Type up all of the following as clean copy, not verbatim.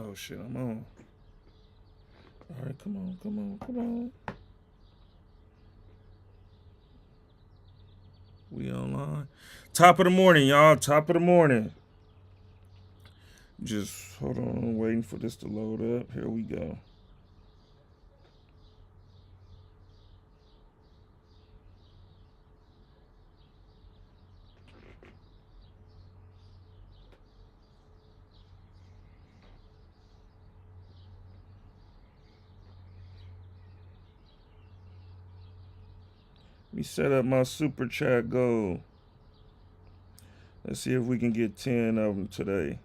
Oh shit, I'm on. All right, come on. We online. Top of the morning, y'all. Top of the morning. Just hold on, I'm waiting for this to load up. Here we go. Let me set up my super chat goal. Let's see if we can get 10 of them today.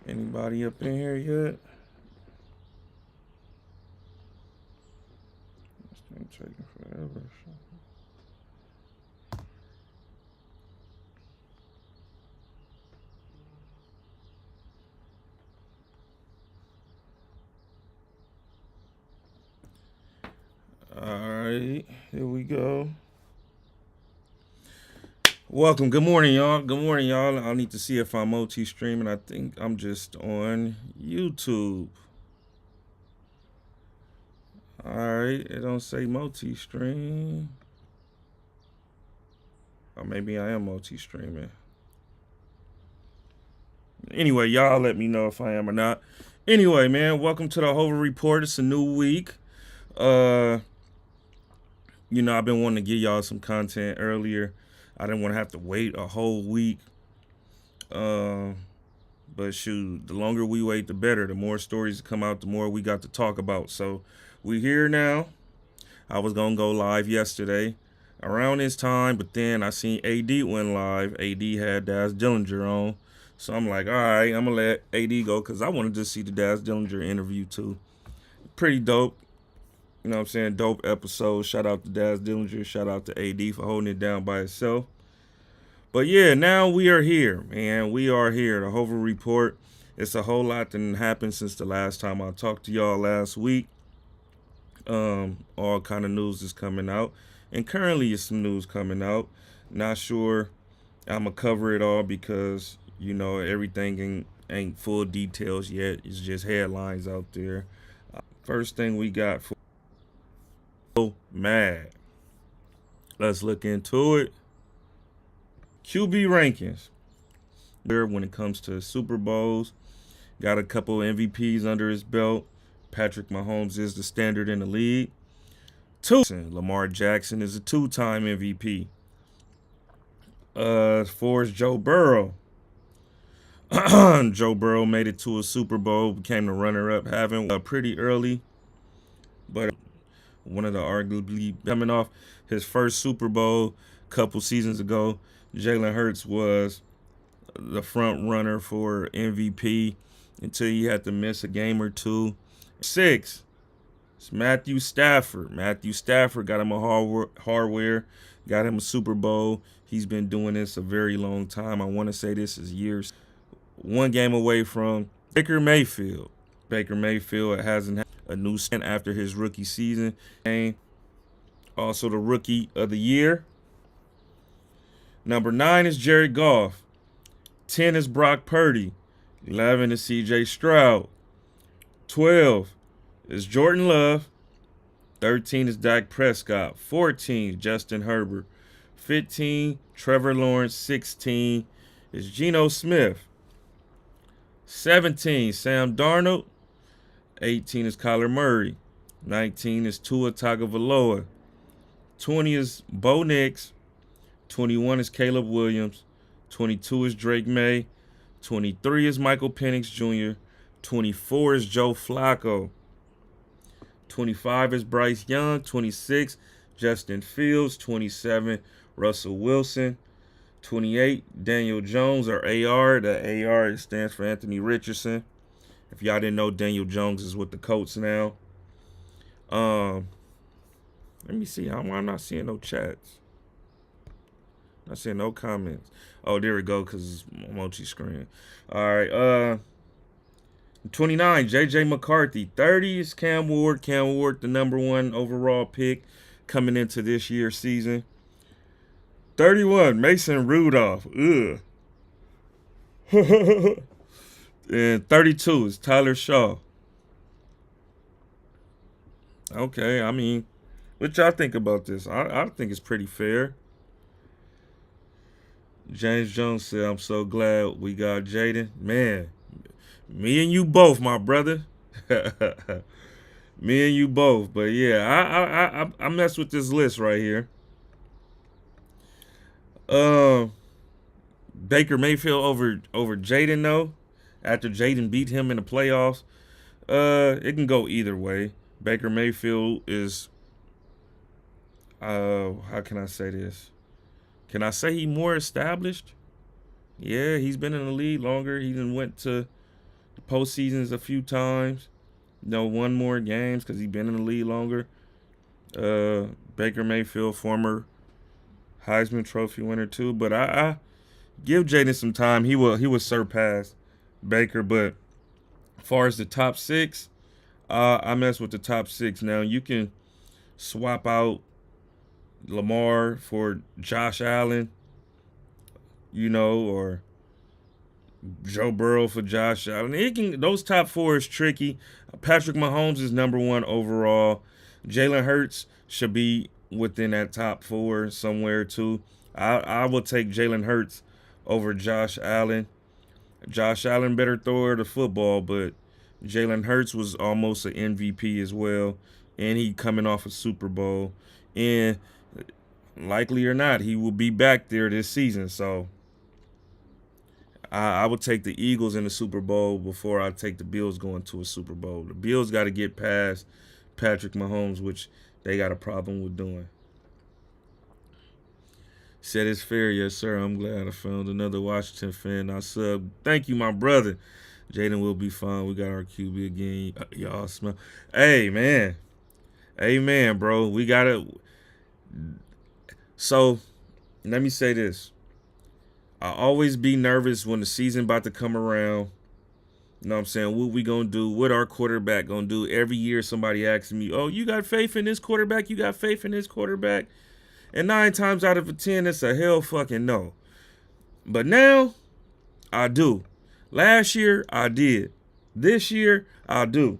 Anybody up in here yet? This thing taking forever. Alright, here we go. Welcome. Good morning, y'all. I need to see if I'm OT streaming. I think I'm just on YouTube. Alright, it don't say multi stream. Or maybe I am multi streaming. Anyway, y'all let me know if I am or not. Anyway, man, welcome to the Hova Report. It's a new week. I've been wanting to give y'all some content earlier. I didn't want to have to wait a whole week. But shoot, the longer we wait, the better. The more stories come out, the more we got to talk about. So we here now. I was going to go live yesterday around this time, but then I seen AD went live. AD had Daz Dillinger on. So I'm like, all right, I'm going to let AD go because I wanted to see the Daz Dillinger interview too. Pretty dope. You know what I'm saying? Dope episode. Shout out to Daz Dillinger. Shout out to AD for holding it down by itself. But yeah, now we are here, man. We are here. The Hova Report. It's a whole lot that happened since the last time I talked to y'all last week. All kind of news is coming out. And currently is some news coming out. Not sure I'm going to cover it all because, everything ain't full details yet. It's just headlines out there. First thing we got for mad. Let's look into it. QB rankings. When it comes to Super Bowls, got a couple MVPs under his belt. Patrick Mahomes is the standard in the league. Lamar Jackson is a two-time MVP. Four is Joe Burrow. Joe Burrow made it to a Super Bowl, became the runner-up, having pretty early, but one of the arguably coming off his first Super Bowl a couple seasons ago. Jalen Hurts was the front runner for MVP until he had to miss a game or two. 6, it's Matthew Stafford. Matthew Stafford got him a hardware, got him a Super Bowl. He's been doing this a very long time. I want to say this is years. One game away from Baker Mayfield. Baker Mayfield hasn't had a new stint after his rookie season. Also the Rookie of the Year. Number 9 is Jared Goff. 10 is Brock Purdy. 11 is C.J. Stroud. 12 is Jordan Love. 13 is Dak Prescott. 14 Justin Herbert. 15 Trevor Lawrence. 16 is Geno Smith. 17 Sam Darnold. 18 is Kyler Murray. 19 is Tua Tagovailoa. 20 is Bo Nix. 21 is Caleb Williams. 22 is Drake May. 23 is Michael Penix Jr. 24 is Joe Flacco. 25 is Bryce Young. 26 Justin Fields. 27 Russell Wilson. 28 Daniel Jones, or AR. The AR stands for Anthony Richardson. If y'all didn't know, Daniel Jones is with the Colts now. Let me see. I'm not seeing no chats. Not seeing no comments. Oh, there we go, because I'm multi-screen. All right. 29, J.J. McCarthy. 30 is Cam Ward. Cam Ward, the #1 overall pick coming into this year's season. 31, Mason Rudolph. Ugh. And 32 is Tyler Shaw. Okay, I mean, what y'all think about this? I think it's pretty fair. James Jones said, I'm so glad we got Jaden. Man, me and you both, my brother. Me and you both. But yeah, I mess with this list right here. Baker Mayfield over Jaden though. After Jaden beat him in the playoffs. It can go either way. Baker Mayfield is how can I say this? Can I say he more established? Yeah, he's been in the league longer. He done went to the postseasons a few times. Won more games because he's been in the league longer. Baker Mayfield, former Heisman Trophy winner too. But I give Jaden some time. He will surpass Baker. But as far as the top 6, I mess with the top 6. Now you can swap out Lamar for Josh Allen, or Joe Burrow for Josh Allen. Those top 4 is tricky. Patrick Mahomes is #1 overall. Jalen Hurts should be within that top 4 somewhere too. I will take Jalen Hurts over Josh Allen. Josh Allen better thrower the football, but Jalen Hurts was almost an MVP as well, and he coming off a Super Bowl, and likely or not, he will be back there this season. So I would take the Eagles in the Super Bowl before I take the Bills going to a Super Bowl. The Bills got to get past Patrick Mahomes, which they got a problem with doing. Said it's fair, yes, sir. I'm glad I found another Washington fan. I sub. Thank you, my brother. Jaden will be fine. We got our QB again. Y'all smell. Hey, man. Amen, bro. We got to. So, let me say this. I always be nervous when the season about to come around. You know what I'm saying? What we going to do? What our quarterback going to do? Every year somebody asks me, oh, you got faith in this quarterback? You got faith in this quarterback? And 9 times out of 10, it's a hell fucking no. But now, I do. Last year, I did. This year, I do.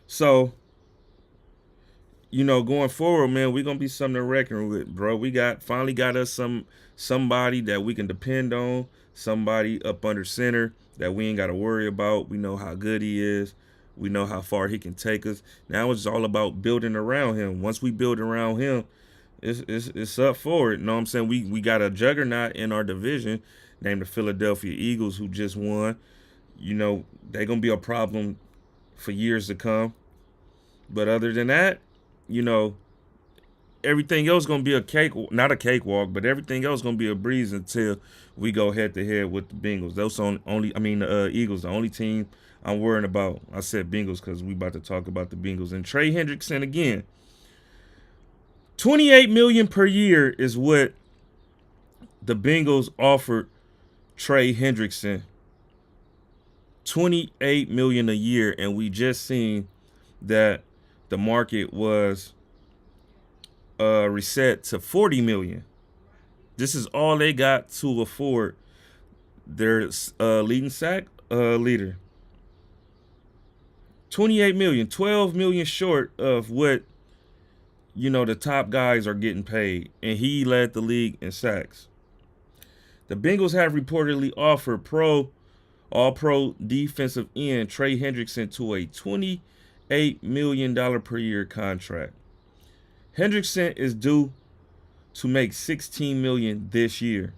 So, going forward, man, we're going to be something to reckon with, bro. We finally got us somebody that we can depend on, somebody up under center that we ain't got to worry about. We know how good he is. We know how far he can take us. Now it's all about building around him. Once we build around him, it's up for it. You know what I'm saying? We got a juggernaut in our division named the Philadelphia Eagles who just won. They're going to be a problem for years to come. But other than that, everything else going to be not a cakewalk, but everything else going to be a breeze until we go head to head with the Bengals. The Eagles, the only team I'm worrying about. I said Bengals because we about to talk about the Bengals. And Trey Hendrickson again. $28 million per year is what the Bengals offered Trey Hendrickson. $28 million a year, and we just seen that the market was reset to $40 million. This is all they got to afford their leading sack leader. $28 million, $12 million short of what the top guys are getting paid, and he led the league in sacks. The Bengals have reportedly offered all-pro defensive end Trey Hendrickson to a $28 million per year contract. Hendrickson is due to make $16 million this year.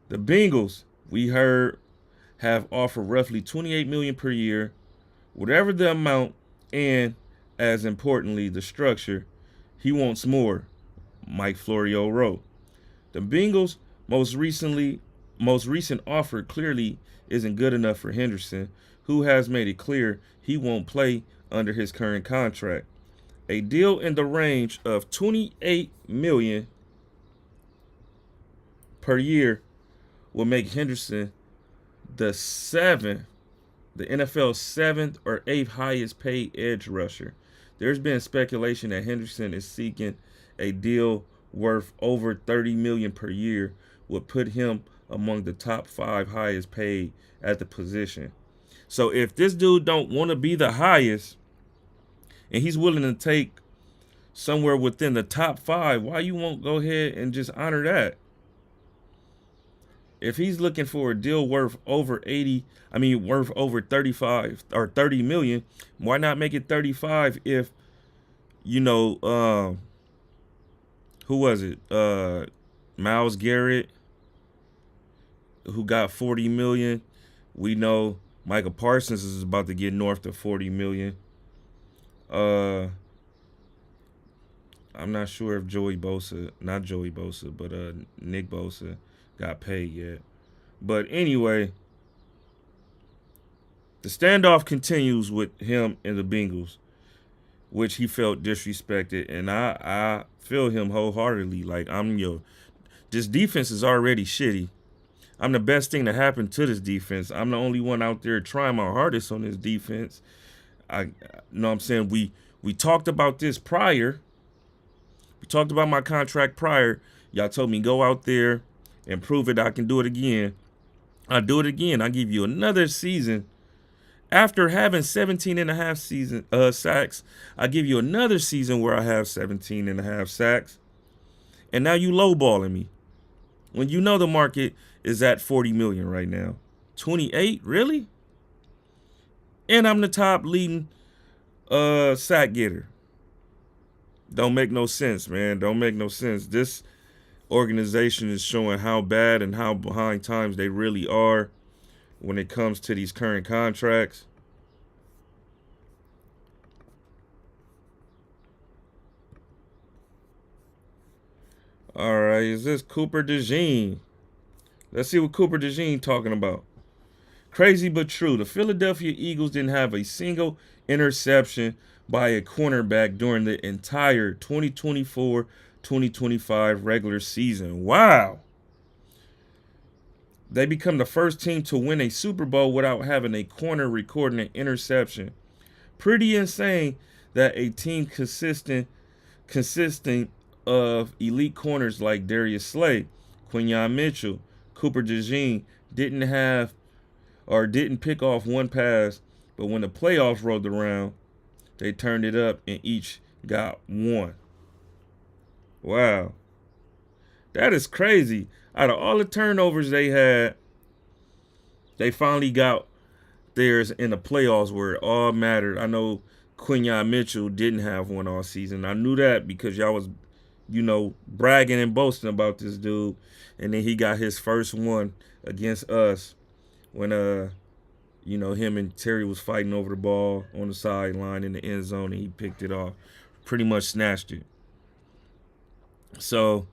The Bengals, we heard, have offered roughly $28 million per year, whatever the amount, and as importantly, the structure. He wants more, Mike Florio wrote. The Bengals' most recent offer clearly isn't good enough for Henderson, who has made it clear he won't play under his current contract. A deal in the range of $28 million per year will make Henderson the 7th the NFL's 7th or 8th highest paid edge rusher. There's been speculation that Henderson is seeking a deal worth over $30 million per year, would put him among the top 5 highest paid at the position. So if this dude don't want to be the highest and he's willing to take somewhere within the top 5, why you won't go ahead and just honor that? If he's looking for a deal worth over worth over 35 or 30 million, why not make it 35 if, who was it? Myles Garrett, who got 40 million. We know Michael Parsons is about to get north of 40 million. I'm not sure if Nick Bosa got paid yet. But anyway, the standoff continues with him and the Bengals, which he felt disrespected, and I feel him wholeheartedly. Like, this defense is already shitty. I'm the best thing to happen to this defense. I'm the only one out there trying my hardest on this defense. You know what I'm saying? We talked about this prior. We talked about my contract prior. Y'all told me go out there and prove it. I can do it again. I do it again. I give you another season. After having 17.5 sacks, I give you another season where I have 17.5 sacks. And now you lowballing me. When you know the market is at 40 million right now. 28? Really? And I'm the top leading sack getter. Don't make no sense, man. Don't make no sense. This organization is showing how bad and how behind times they really are when it comes to these current contracts. All right, is this Cooper DeJean? Let's see what Cooper DeJean talking about. Crazy but true. The Philadelphia Eagles didn't have a single interception by a cornerback during the entire 2024-2025 regular season. Wow. They become the first team to win a Super Bowl without having a corner recording an interception. Pretty insane that a team consisting of elite corners like Darius Slay, Quinyon Mitchell, Cooper DeJean didn't pick off one pass, but when the playoffs rolled around, they turned it up and each got one. Wow. That is crazy. Out of all the turnovers they had, they finally got theirs in the playoffs where it all mattered. I know Quinyon Mitchell didn't have one all season. I knew that because y'all was, bragging and boasting about this dude. And then he got his first one against us when, him and Terry was fighting over the ball on the sideline in the end zone, and he picked it off. Pretty much snatched it. So,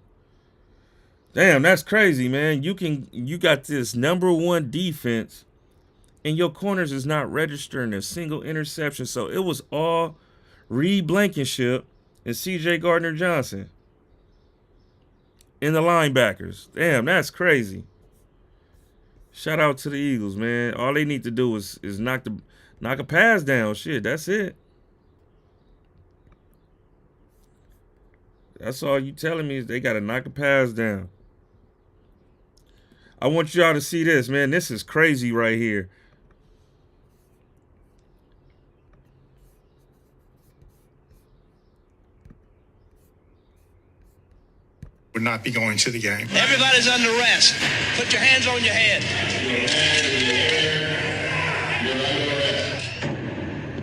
damn, that's crazy, man. You got this number one defense, and your corners is not registering a single interception. So it was all Reed Blankenship and C.J. Gardner-Johnson in the linebackers. Damn, that's crazy. Shout out to the Eagles, man. All they need to do is knock a pass down. Shit, that's it. That's all you telling me is they got to knock a pass down. I want y'all to see this, man. This is crazy right here. Would not be going to the game. Everybody's under arrest. Put your hands on your head.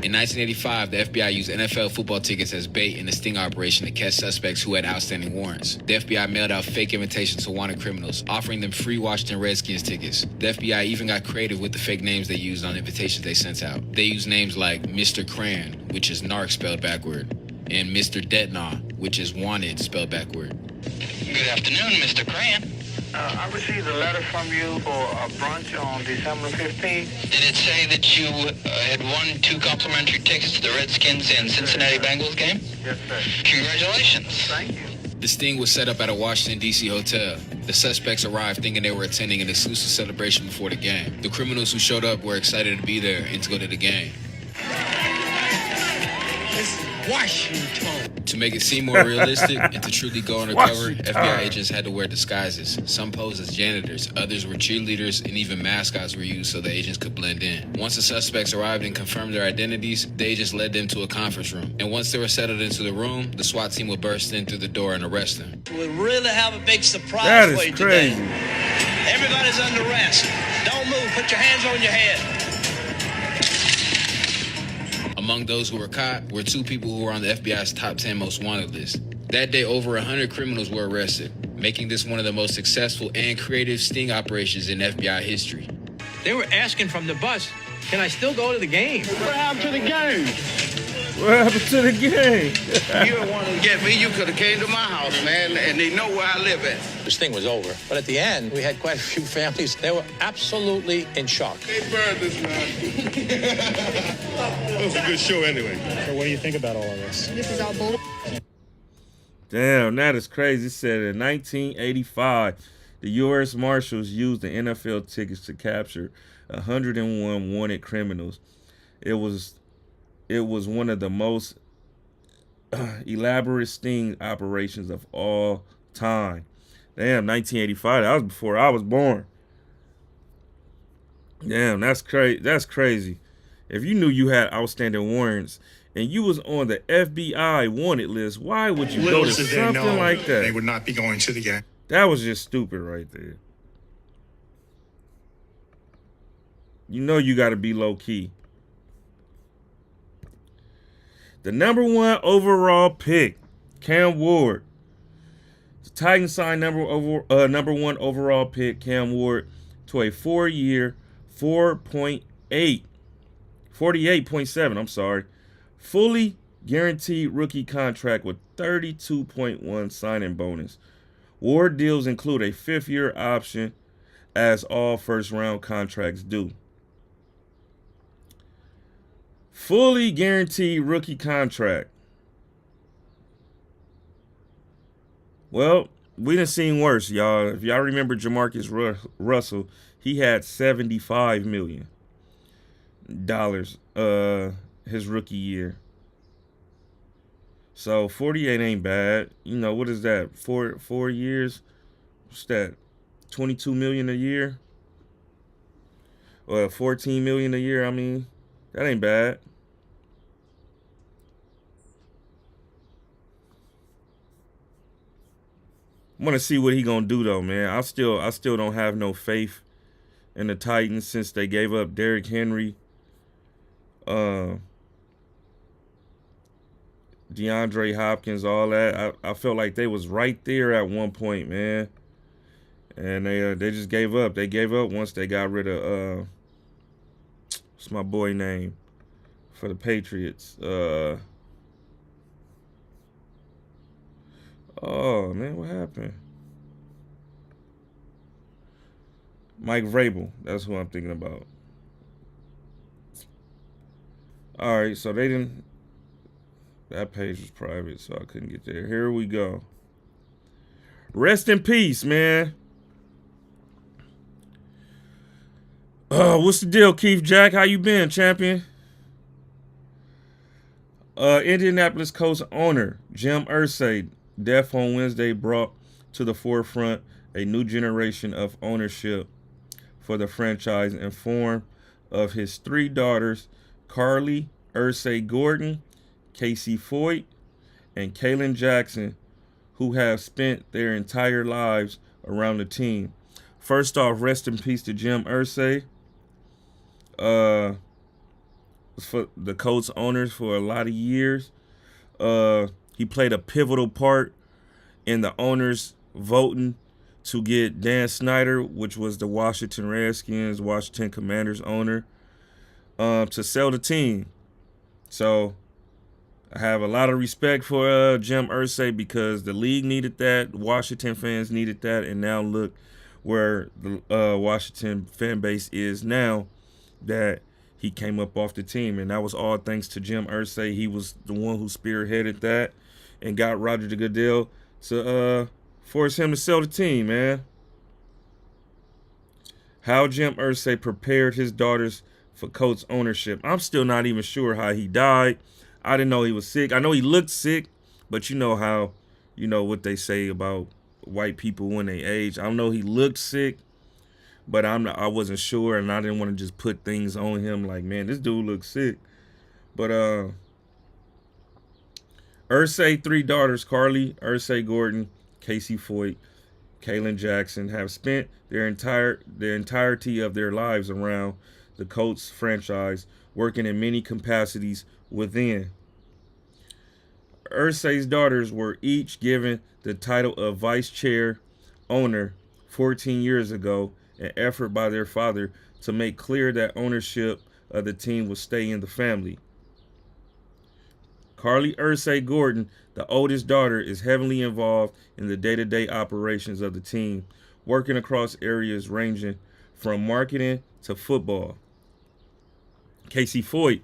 In 1985, the FBI used NFL football tickets as bait in a sting operation to catch suspects who had outstanding warrants. The FBI mailed out fake invitations to wanted criminals, offering them free Washington Redskins tickets. The FBI even got creative with the fake names they used on invitations they sent out. They used names like Mr. Cran, which is narc spelled backward, and Mr. Detnaw, which is wanted spelled backward. Good afternoon, Mr. Cran. I received a letter from you for a brunch on December 15th. Did it say that you had won 2 complimentary tickets to the Redskins and Cincinnati Bengals game? Yes, sir. Congratulations. Thank you. The sting was set up at a Washington, D.C. hotel. The suspects arrived thinking they were attending an exclusive celebration before the game. The criminals who showed up were excited to be there and to go to the game. This is Washington. To make it seem more realistic and to truly go undercover, FBI agents had to wear disguises. Some posed as janitors, others were cheerleaders, and even mascots were used so the agents could blend in. Once the suspects arrived and confirmed their identities, the agents led them to a conference room. And once they were settled into the room, the SWAT team would burst in through the door and arrest them. We really have a big surprise That for is you crazy. today. Everybody's under arrest. Don't move. Put your hands on your head. Among those who were caught were two people who were on the FBI's top 10 most wanted list. That day, over 100 criminals were arrested, making this one of the most successful and creative sting operations in FBI history. They were asking from the bus, can I still go to the game? What happened to the game? What happened to the game? You don't want to get me. You could have came to my house, man, and they know where I live at. This thing was over. But at the end, we had quite a few families. They were absolutely in shock. They burned this man. It was a good show anyway. So what do you think about all of this? This is all bull. Damn, that is crazy. It said in 1985, the U.S. Marshals used the NFL tickets to capture 101 wanted criminals. It was one of the most elaborate sting operations of all time. Damn, 1985. That was before I was born. Damn, that's crazy. That's crazy. If you knew you had outstanding warrants and you was on the FBI wanted list, why would you Little go to did they something know like that? they would not be going to the game. That was just stupid right there. You know you got to be low key. The number 1 overall pick, Cam Ward. The Titans signed number 1 overall pick, Cam Ward, to a 4-year, $48.7, fully guaranteed rookie contract with 32.1 signing bonus. Ward deals include a 5th-year option, as all first-round contracts do. Fully guaranteed rookie contract. Well, we done seen worse, y'all. If y'all remember Jamarcus Russell, he had $75 million his rookie year. So 48 ain't bad. You know, what is that? 4 years? What's that? 22 million a year? Or 14 million a year, I mean. That ain't bad. I want to see what he gonna do though, man. I still don't have no faith in the Titans since they gave up Derrick Henry, DeAndre Hopkins, all that. I felt like they was right there at one point, man, and they just gave up. They gave up once they got rid of what's my boy name for the Patriots? Oh, man, what happened? Mike Vrabel. That's who I'm thinking about. All right, so they didn't... That page was private, so I couldn't get there. Here we go. Rest in peace, man. What's the deal, Keith Jack? How you been, champion? Indianapolis Colts owner Jim Irsay, death on Wednesday, brought to the forefront a new generation of ownership for the franchise in form of his 3 daughters, Carly Irsay Gordon, Casey Foyt, and Kaylin Jackson, who have spent their entire lives around the team. First off, rest in peace to Jim Irsay. For the Colts owners for a lot of years. He played a pivotal part in the owners voting to get Dan Snyder, which was the Washington Redskins, Washington Commanders owner, to sell the team. So I have a lot of respect for Jim Irsay because the league needed that, Washington fans needed that, and now look where the Washington fan base is now that he came up off the team. And that was all thanks to Jim Irsay. He was the one who spearheaded that and got Roger Goodell to force him to sell the team, man. How Jim Irsay prepared his daughters for Colts ownership. I'm still not even sure how he died. I didn't know he was sick. I know he looked sick, but you know how, you know what they say about white people when they age. I know he looked sick, but I wasn't sure, and I didn't want to just put things on him like, man, this dude looks sick. But Irsay 3 daughters, Carly Irsay Gordon, Casey Foyt, Kaylin Jackson, have spent their entirety of their lives around the Colts franchise, working in many capacities within. Irsay's daughters were each given the title of vice chair owner 14 years ago, an effort by their father to make clear that ownership of the team would stay in the family. Carly Irsay Gordon, the oldest daughter, is heavily involved in the day-to-day operations of the team, working across areas ranging from marketing to football. Casey Foyt,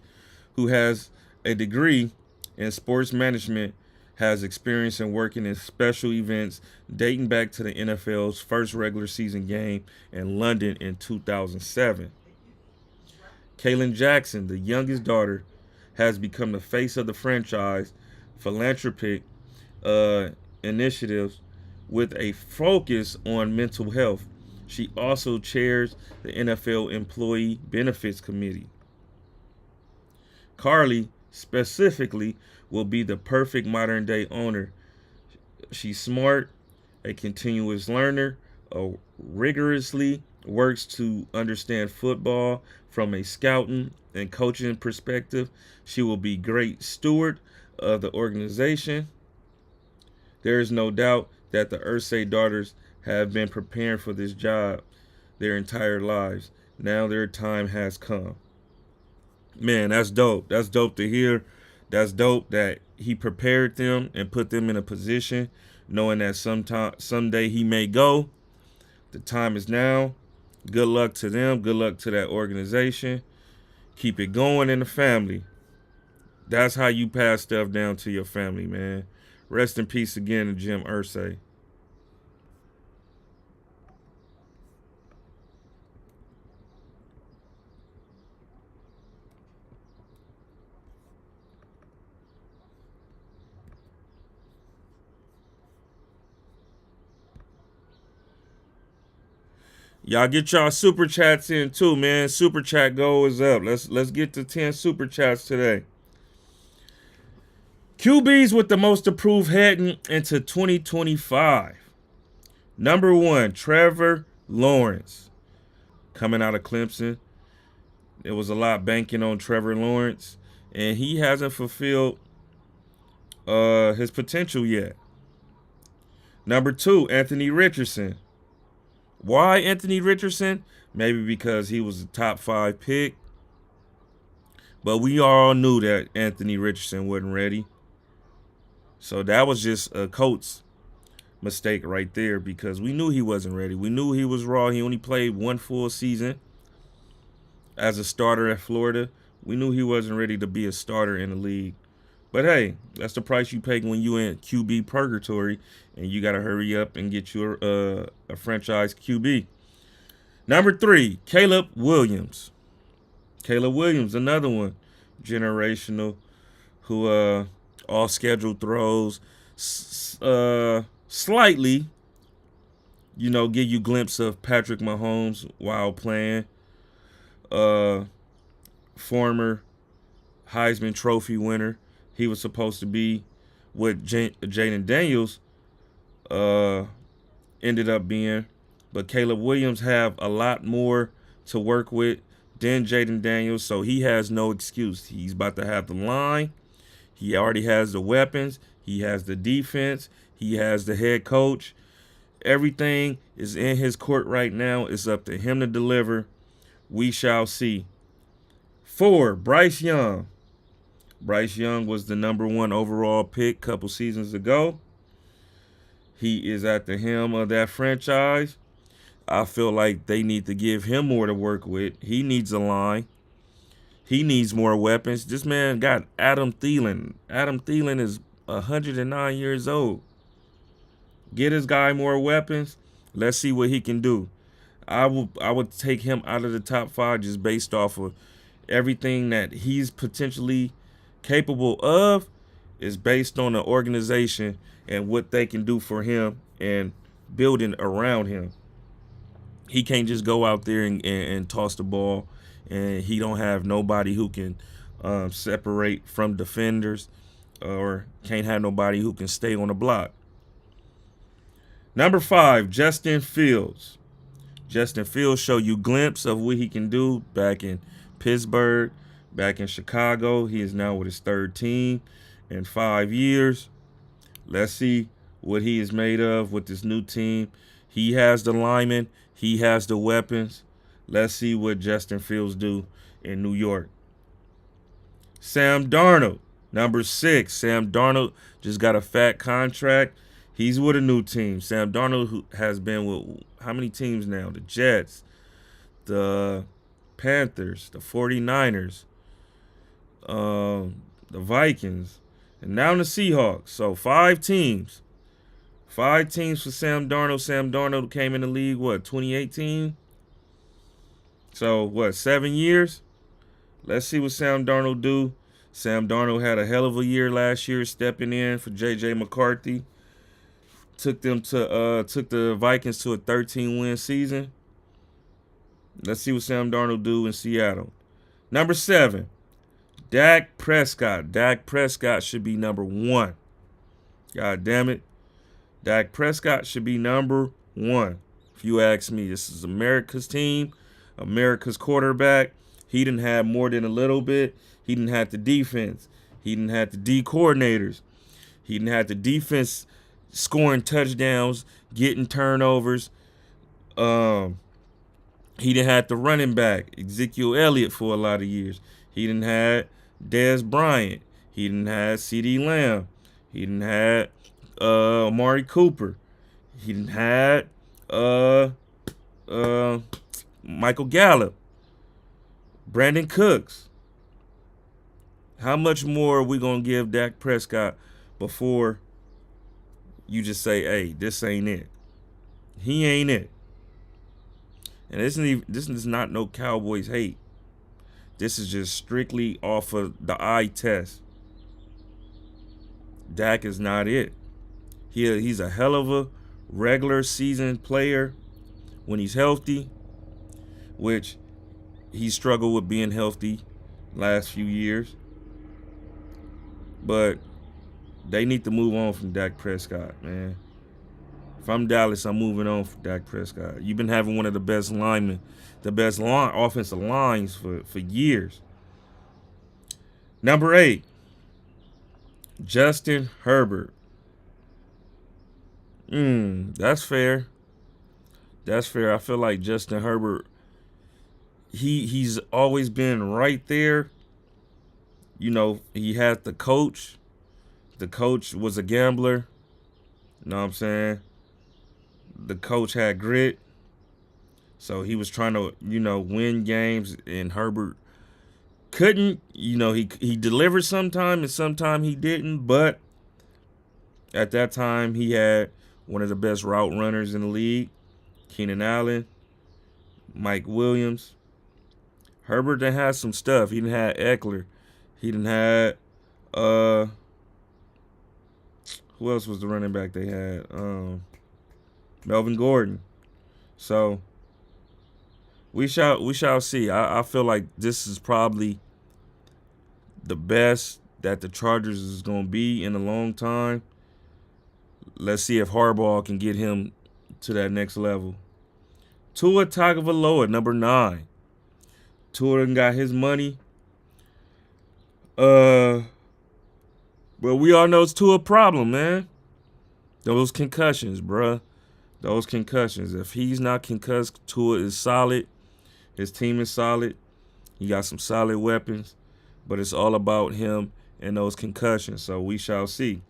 who has a degree in sports management, has experience in working in special events dating back to the NFL's first regular season game in London in 2007. Kaylin Jackson, the youngest daughter, has become the face of the franchise philanthropic initiatives with a focus on mental health. She also chairs the NFL Employee Benefits Committee. Carly, specifically, will be the perfect modern-day owner. She's smart, a continuous learner, rigorously works to understand football from a scouting and coaching perspective. She will be a great steward of the organization. There is no doubt that the Irsay daughters have been preparing for this job their entire lives. Now their time has come. Man, that's dope. That's dope to hear. That's dope that he prepared them and put them in a position knowing that someday he may go. The time is now. Good luck to them. Good luck to that organization. Keep it going in the family. That's how you pass stuff down to your family, man. Rest in peace again to Jim Irsay. Y'all get y'all super chats in too, man. Super chat goal is up. Let's get to 10 super chats today. QBs with the most approved heading into 2025. Number 1, Trevor Lawrence. Coming out of Clemson. There was a lot banking on Trevor Lawrence, and he hasn't fulfilled his potential yet. Number 2, Anthony Richardson. Why Anthony Richardson? Maybe because he was a top 5 pick. But we all knew that Anthony Richardson wasn't ready. So that was just a Colts mistake right there because we knew he wasn't ready. We knew he was raw. He only played 1 full season as a starter at Florida. We knew he wasn't ready to be a starter in the league. But hey, that's the price you pay when you in QB purgatory and you got to hurry up and get your a franchise QB. Number 3, Caleb Williams. Caleb Williams, another one, generational, who all scheduled throws, slightly, give you a glimpse of Patrick Mahomes while playing. Former Heisman Trophy winner. He was supposed to be what Jaden Daniels ended up being. But Caleb Williams have a lot more to work with than Jaden Daniels, so he has no excuse. He's about to have the line. He already has the weapons. He has the defense. He has the head coach. Everything is in his court right now. It's up to him to deliver. We shall see. 4, Bryce Young. Bryce Young was the number 1 overall pick a couple seasons ago. He is at the helm of that franchise. I feel like they need to give him more to work with. He needs a line. He needs more weapons. This man got Adam Thielen. Adam Thielen is 109 years old. Get his guy more weapons. Let's see what he can do. I would take him out of the top 5 just based off of everything that he's potentially capable of is based on the organization and what they can do for him and building around him. He can't just go out there and toss the ball, and he don't have nobody who can separate from defenders, or can't have nobody who can stay on the block. Number 5, Justin Fields. Justin Fields show you glimpse of what he can do back in Pittsburgh, back in Chicago. He is now with his 3rd team in 5 years. Let's see what he is made of with this new team. He has the linemen. He has the weapons. Let's see what Justin Fields do in New York. Sam Darnold, number 6. Sam Darnold just got a fat contract. He's with a new team. Sam Darnold, who has been with how many teams now? The Jets, the Panthers, the 49ers, the Vikings, and now the Seahawks. So 5 teams. 5 teams for Sam Darnold. Sam Darnold came in the league, 2018? So, 7 years? Let's see what Sam Darnold do. Sam Darnold had a hell of a year last year stepping in for J.J. McCarthy. Took the Vikings to a 13-win season. Let's see what Sam Darnold do in Seattle. Number 7, Dak Prescott. Dak Prescott should be number 1. God damn it. Dak Prescott should be number 1. If you ask me, this is America's team, America's quarterback. He didn't have more than a little bit. He didn't have the defense. He didn't have the D coordinators. He didn't have the defense scoring touchdowns, getting turnovers. He didn't have the running back, Ezekiel Elliott, for a lot of years. He didn't have Dez Bryant. He didn't have CeeDee Lamb. He didn't have Amari Cooper. He didn't have Michael Gallup, Brandon Cooks. How much more are we going to give Dak Prescott before you just say, hey, this ain't it? He ain't it. And this is not no Cowboys hate. This is just strictly off of the eye test. Dak is not it. He's a hell of a regular season player when he's healthy, which he struggled with being healthy last few years. But they need to move on from Dak Prescott, man. If I'm Dallas, I'm moving on from Dak Prescott. You've been having one of the best linemen, the best offensive lines for years. Number 8, Justin Herbert. That's fair. That's fair. I feel like Justin Herbert, he's always been right there. You know, he had the coach. The coach was a gambler. You know what I'm saying? The coach had grit. So he was trying to, win games, and Herbert couldn't. He delivered sometime and sometime he didn't, but at that time he had one of the best route runners in the league, Keenan Allen, Mike Williams. Herbert done had some stuff. He done had Eckler. He done had who else was the running back they had? Melvin Gordon. So we shall see. I feel like this is probably the best that the Chargers is going to be in a long time. Let's see if Harbaugh can get him to that next level. Tua Tagovailoa, number 9. Tua done got his money. But we all know it's Tua a problem, man. Those concussions, bruh. Those concussions. If he's not concussed, Tua is solid. His team is solid. He got some solid weapons. But it's all about him and those concussions. So we shall see.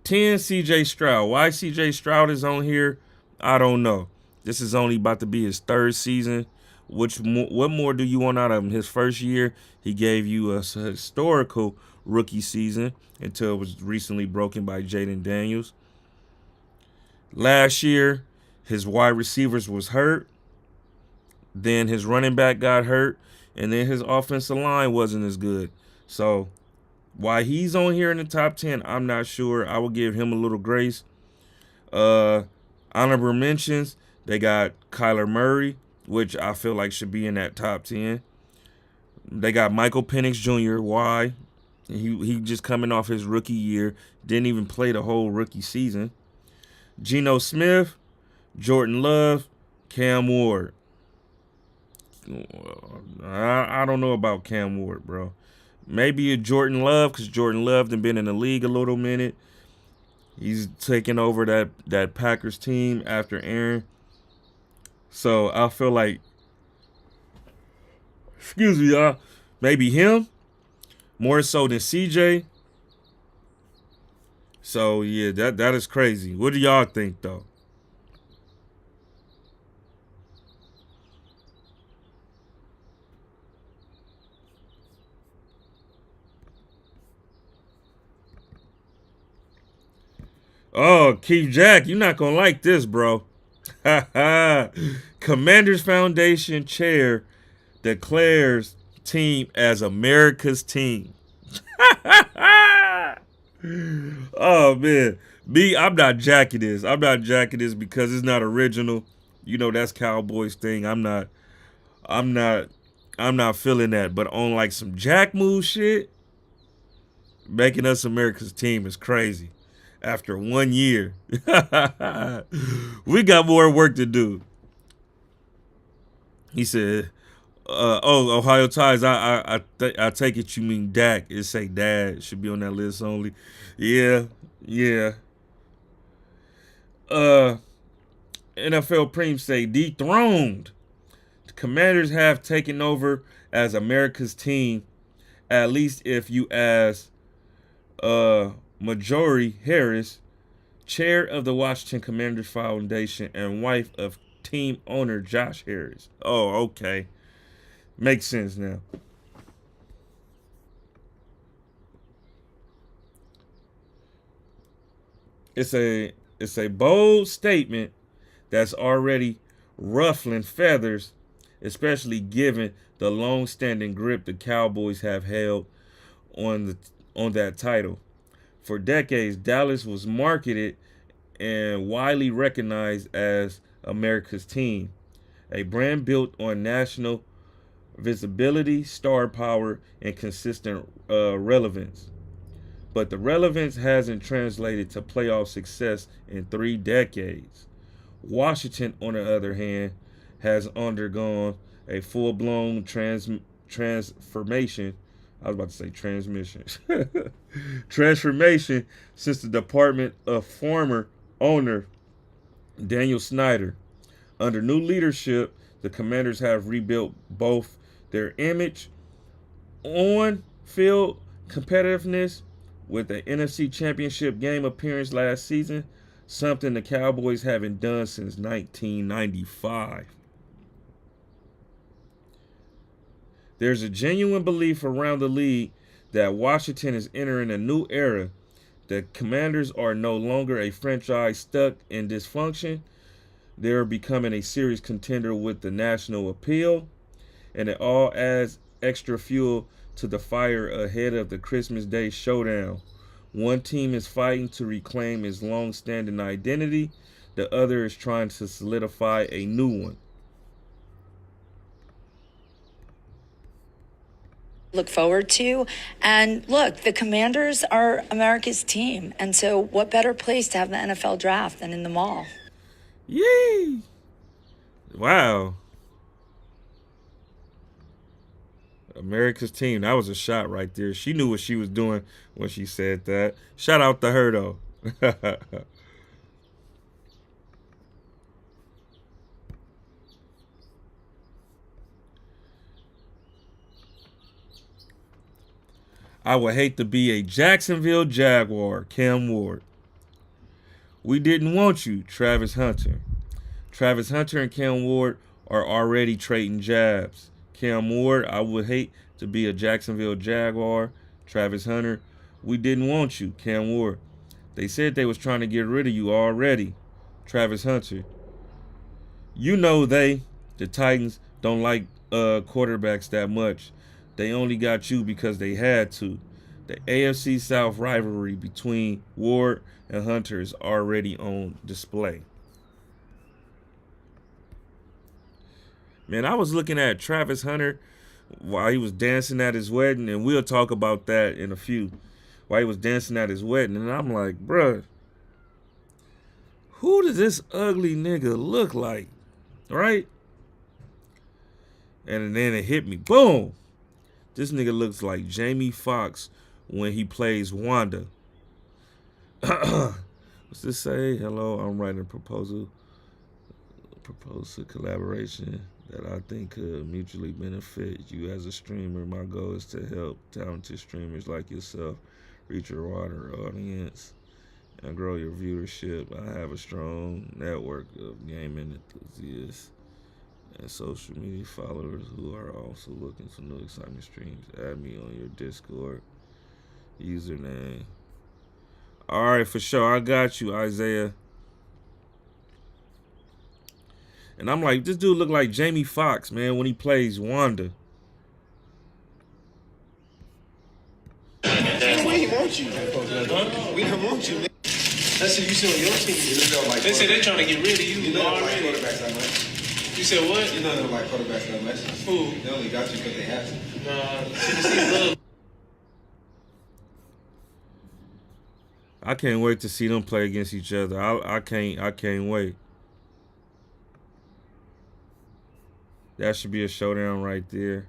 10, C.J. Stroud. Why C.J. Stroud is on here, I don't know. This is only about to be his 3rd season. What more do you want out of him? His first year, he gave you a historical rookie season until it was recently broken by Jaden Daniels. Last year, his wide receivers was hurt. Then his running back got hurt. And then his offensive line wasn't as good. So why he's on here in the top 10, I'm not sure. I will give him a little grace. Honorable mentions, they got Kyler Murray, which I feel like should be in that top 10. They got Michael Penix Jr. Why? He just coming off his rookie year. Didn't even play the whole rookie season. Geno Smith, Jordan Love, Cam Ward. I don't know about Cam Ward, bro. Maybe a Jordan Love, because Jordan Love done been in the league a little minute. He's taking over that Packers team after Aaron. So I feel like, excuse me, y'all, maybe him more so than CJ. So yeah, that is crazy. What do y'all think though? Oh, Keith Jack, you're not going to like this, bro. Commanders Foundation chair declares team as America's team. Oh, man. I'm not jacking this. I'm not jacking this because it's not original. You know, that's Cowboys thing. I'm not feeling that. But on like some Jack move shit, making us America's team is crazy. After 1 year. We got more work to do. He said, Ohio Ties, I take it you mean Dak. It say Dad. Should be on that list only. Yeah. NFL Preem say, dethroned. The Commanders have taken over as America's team, at least if you ask Marjorie Harris, chair of the Washington Commanders Foundation and wife of team owner Josh Harris. Oh, okay. Makes sense now. It's a bold statement that's already ruffling feathers, especially given the long-standing grip the Cowboys have held on that title. For decades, Dallas was marketed and widely recognized as America's team, a brand built on national visibility, star power, and consistent relevance. But the relevance hasn't translated to playoff success in 3 decades. Washington, on the other hand, has undergone a full-blown transformation. I was about to say transmission. Transformation since the department of former owner Daniel Snyder. Under new leadership, the Commanders have rebuilt both their image, on-field competitiveness with an NFC Championship game appearance last season, something the Cowboys haven't done since 1995. There's a genuine belief around the league that Washington is entering a new era. The Commanders are no longer a franchise stuck in dysfunction. They're becoming a serious contender with the national appeal, and it all adds extra fuel to the fire ahead of the Christmas Day showdown. One team is fighting to reclaim its long-standing identity. The other is trying to solidify a new one. Look forward to. And look, the Commanders are America's team. And so what better place to have the NFL draft than in the mall? Yay! Wow. America's team. That was a shot right there. She knew what she was doing when she said that. Shout out to her, though. I would hate to be a Jacksonville Jaguar, Cam Ward. We didn't want you, Travis Hunter. Travis Hunter and Cam Ward are already trading jabs. Cam Ward, I would hate to be a Jacksonville Jaguar. Travis Hunter, we didn't want you, Cam Ward. They said they was trying to get rid of you already. Travis Hunter. You know the Titans, don't like quarterbacks that much. They only got you because they had to. The AFC South rivalry between Ward and Hunter is already on display. Man, I was looking at Travis Hunter while he was dancing at his wedding, and we'll talk about that in a few. While he was dancing at his wedding, and I'm like, bruh, who does this ugly nigga look like? Right? And then it hit me. Boom! This nigga looks like Jamie Foxx when he plays Wanda. What's this say? Hello, I'm writing a proposal. Proposal collaboration that I think could mutually benefit you as a streamer. My goal is to help talented streamers like yourself reach your wider audience and grow your viewership. I have a strong network of gaming enthusiasts and social media followers who are also looking for new exciting streams. Add me on your Discord username. All right, for sure. I got you, Isaiah. And I'm like, this dude look like Jamie Foxx, man, when he plays Wanda. We want you. We don't want you. That's what you said on your team. They said they're trying to get rid of you. You know already. Quarterbacks that much. You said what? You know they don't like quarterbacks that much. Who? They only got you because they have to. Nah, CDC love. I can't wait to see them play against each other. I can't wait. That should be a showdown right there.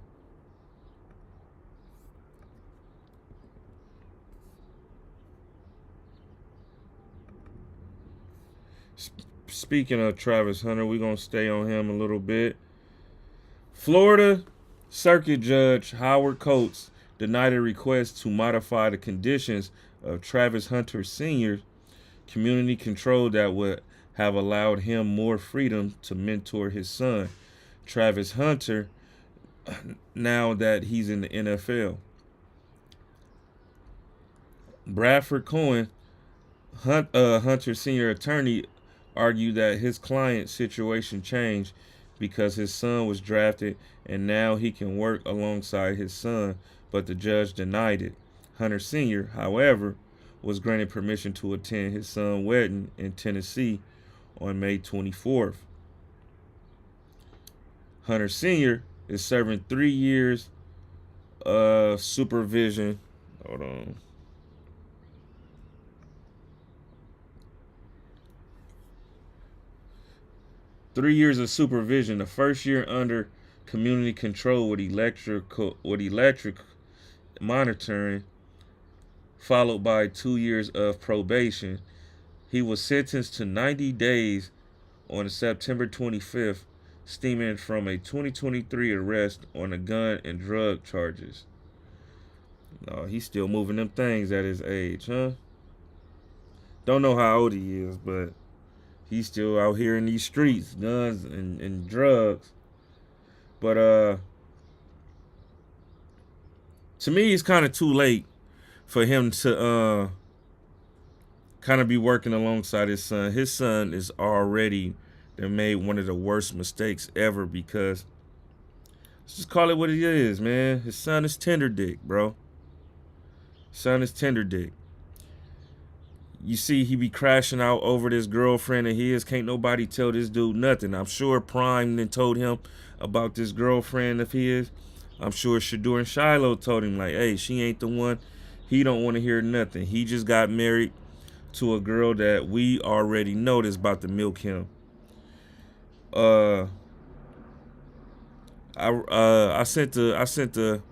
Speaking of Travis Hunter, we're going to stay on him a little bit. Florida Circuit Judge Howard Coates denied a request to modify the conditions of Travis Hunter Sr.'s community control that would have allowed him more freedom to mentor his son, Travis Hunter, now that he's in the NFL. Bradford Cohen, Hunter's senior attorney, argued that his client's situation changed because his son was drafted and now he can work alongside his son, but the judge denied it. Hunter Sr., however, was granted permission to attend his son's wedding in Tennessee on May 24th. Hunter Sr. is serving 3 years of supervision. Hold on. Three years of supervision. The first year under community control with electric monitoring, followed by 2 years of probation. He was sentenced to 90 days on September 25th, stemming from a 2023 arrest on a gun and drug charges. No, he's still moving them things at his age, huh? Don't know how old he is, but he's still out here in these streets, guns and drugs. But to me, it's kind of too late for him to kind of be working alongside his son. His son is already made one of the worst mistakes ever because, let's just call it what it is, man. His son is tender dick, bro. Son is tender dick. You see, he be crashing out over this girlfriend of his. Can't nobody tell this dude nothing. I'm sure Prime then told him about this girlfriend of his. I'm sure Shador and Shiloh told him, like, hey, she ain't the one. He don't want to hear nothing. He just got married to a girl that we already know that's about to milk him. I sent the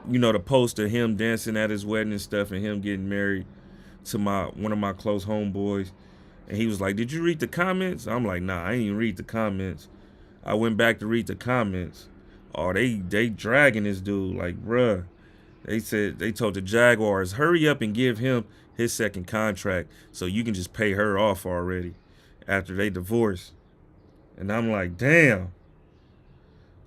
the post of him dancing at his wedding and stuff and him getting married to one of my close homeboys, and he was like, did you read the comments? I'm like, nah, I ain't even read the comments. I went back to read the comments. Oh, they dragging this dude, like, bruh. They told the Jaguars, hurry up and give him his second contract so you can just pay her off already after they divorce. And I'm like, damn,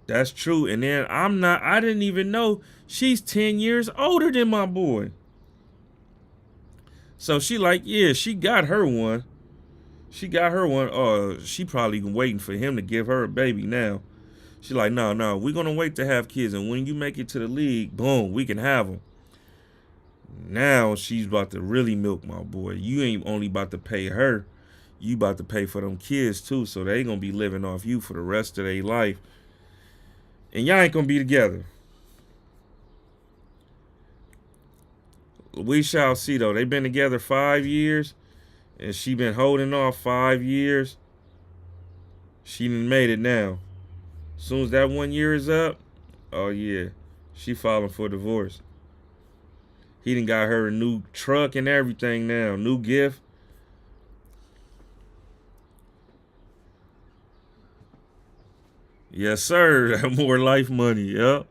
that's true. And then I didn't even know she's 10 years older than my boy. So she like, yeah, she got her one. She got her one. She probably waiting for him to give her a baby now. She like, no, we're going to wait to have kids. And when you make it to the league, boom, we can have them. Now she's about to really milk my boy. You ain't only about to pay her. You about to pay for them kids too. So they going to be living off you for the rest of their life. And y'all ain't going to be together. We shall see, though. They've been together 5 years. And she been holding off 5 years. She done made it now. As soon as that 1 year is up, oh yeah, she filing for divorce. He done got her a new truck and everything now, new gift. Yes, sir. More life money, yep.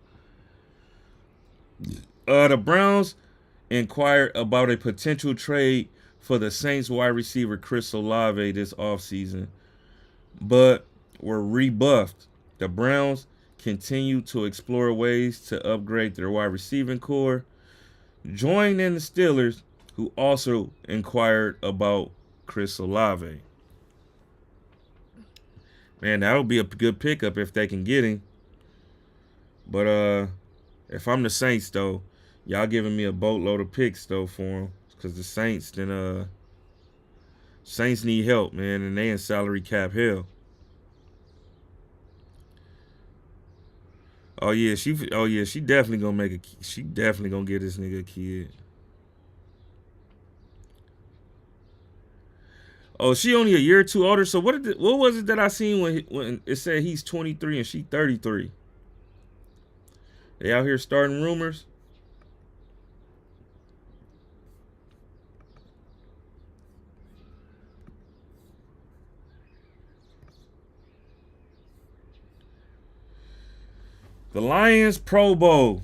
The Browns inquired about a potential trade for the Saints wide receiver Chris Olave this offseason, but were rebuffed. The Browns continue to explore ways to upgrade their wide receiving core, joining the Steelers, who also inquired about Chris Olave. Man, that would be a good pickup if they can get him. But if I'm the Saints, though, y'all giving me a boatload of picks, though, for him. Because the Saints, Saints need help, man, and they in salary cap hell. Oh yeah, she definitely gonna she definitely gonna get this nigga a kid. Oh, she only a year or two older. So what was it that I seen when it said he's 23 and she 33? They out here starting rumors. The Lions Pro Bowl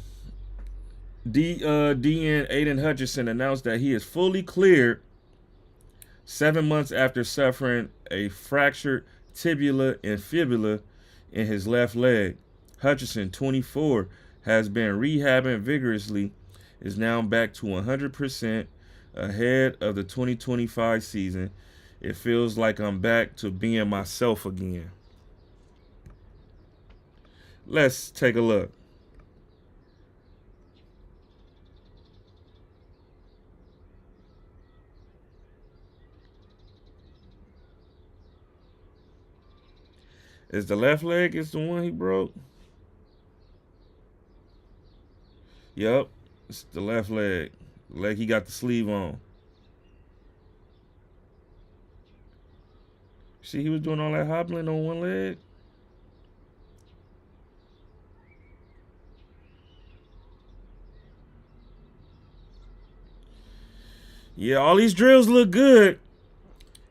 DN Aiden Hutchinson announced that he is fully cleared 7 months after suffering a fractured tibia and fibula in his left leg. Hutchinson, 24, has been rehabbing vigorously, is now back to 100% ahead of the 2025 season. It feels like I'm back to being myself again. Let's take a look. Is the left leg is the one he broke? Yep, it's the left leg. Leg he got the sleeve on. See, he was doing all that hobbling on one leg. Yeah, all these drills look good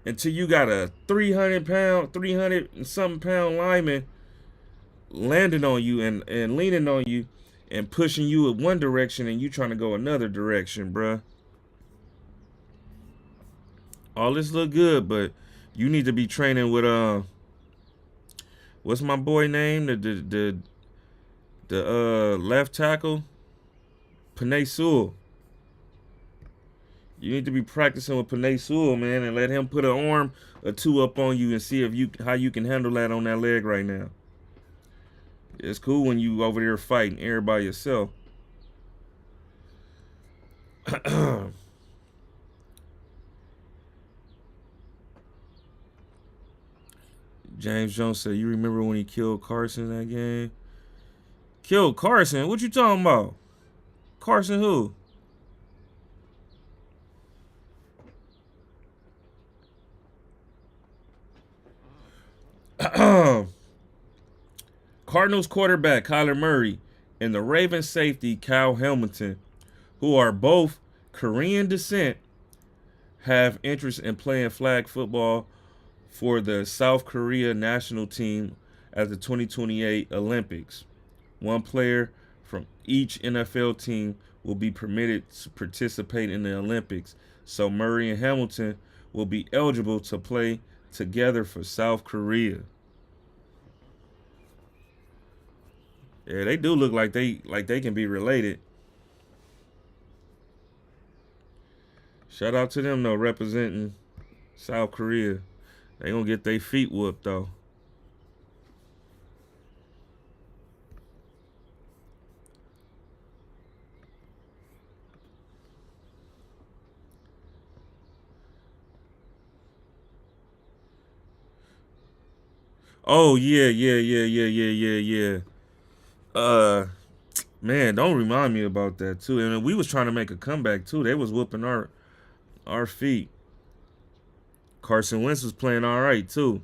until you got a 300 and something pound lineman landing on you and leaning on you and pushing you in one direction and you trying to go another direction, bruh. All this look good, but you need to be training with what's my boy name? The left tackle, Penei Sewell. You need to be practicing with Penei Sewell, man, and let him put an arm or two up on you and see how you can handle that on that leg right now. It's cool when you over there fighting everybody yourself. James Jones said, "You remember when he killed Carson that game?" Killed Carson? What you talking about? Carson who? Cardinals quarterback Kyler Murray and the Ravens safety Kyle Hamilton, who are both Korean descent, have interest in playing flag football for the South Korea national team at the 2028 Olympics. One player from each NFL team will be permitted to participate in the Olympics, so Murray and Hamilton will be eligible to play together for South Korea. Yeah, they do look like they can be related. Shout out to them though, representing South Korea. They gonna get their feet whooped though. Oh yeah. Man, don't remind me about that too. And we was trying to make a comeback too. They was whooping our feet. Carson Wentz was playing all right too.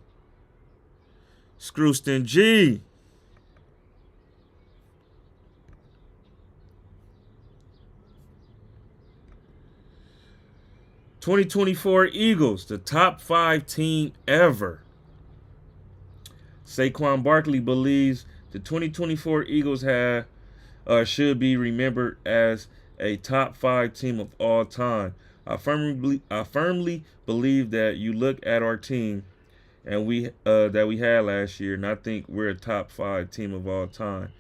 Scrooston G. '24 Eagles, the top 5 team ever. Saquon Barkley believes the 2024 Eagles should be remembered as a top 5 team of all time. I firmly believe that you look at our team and that we had last year, and I think we're a top 5 team of all time.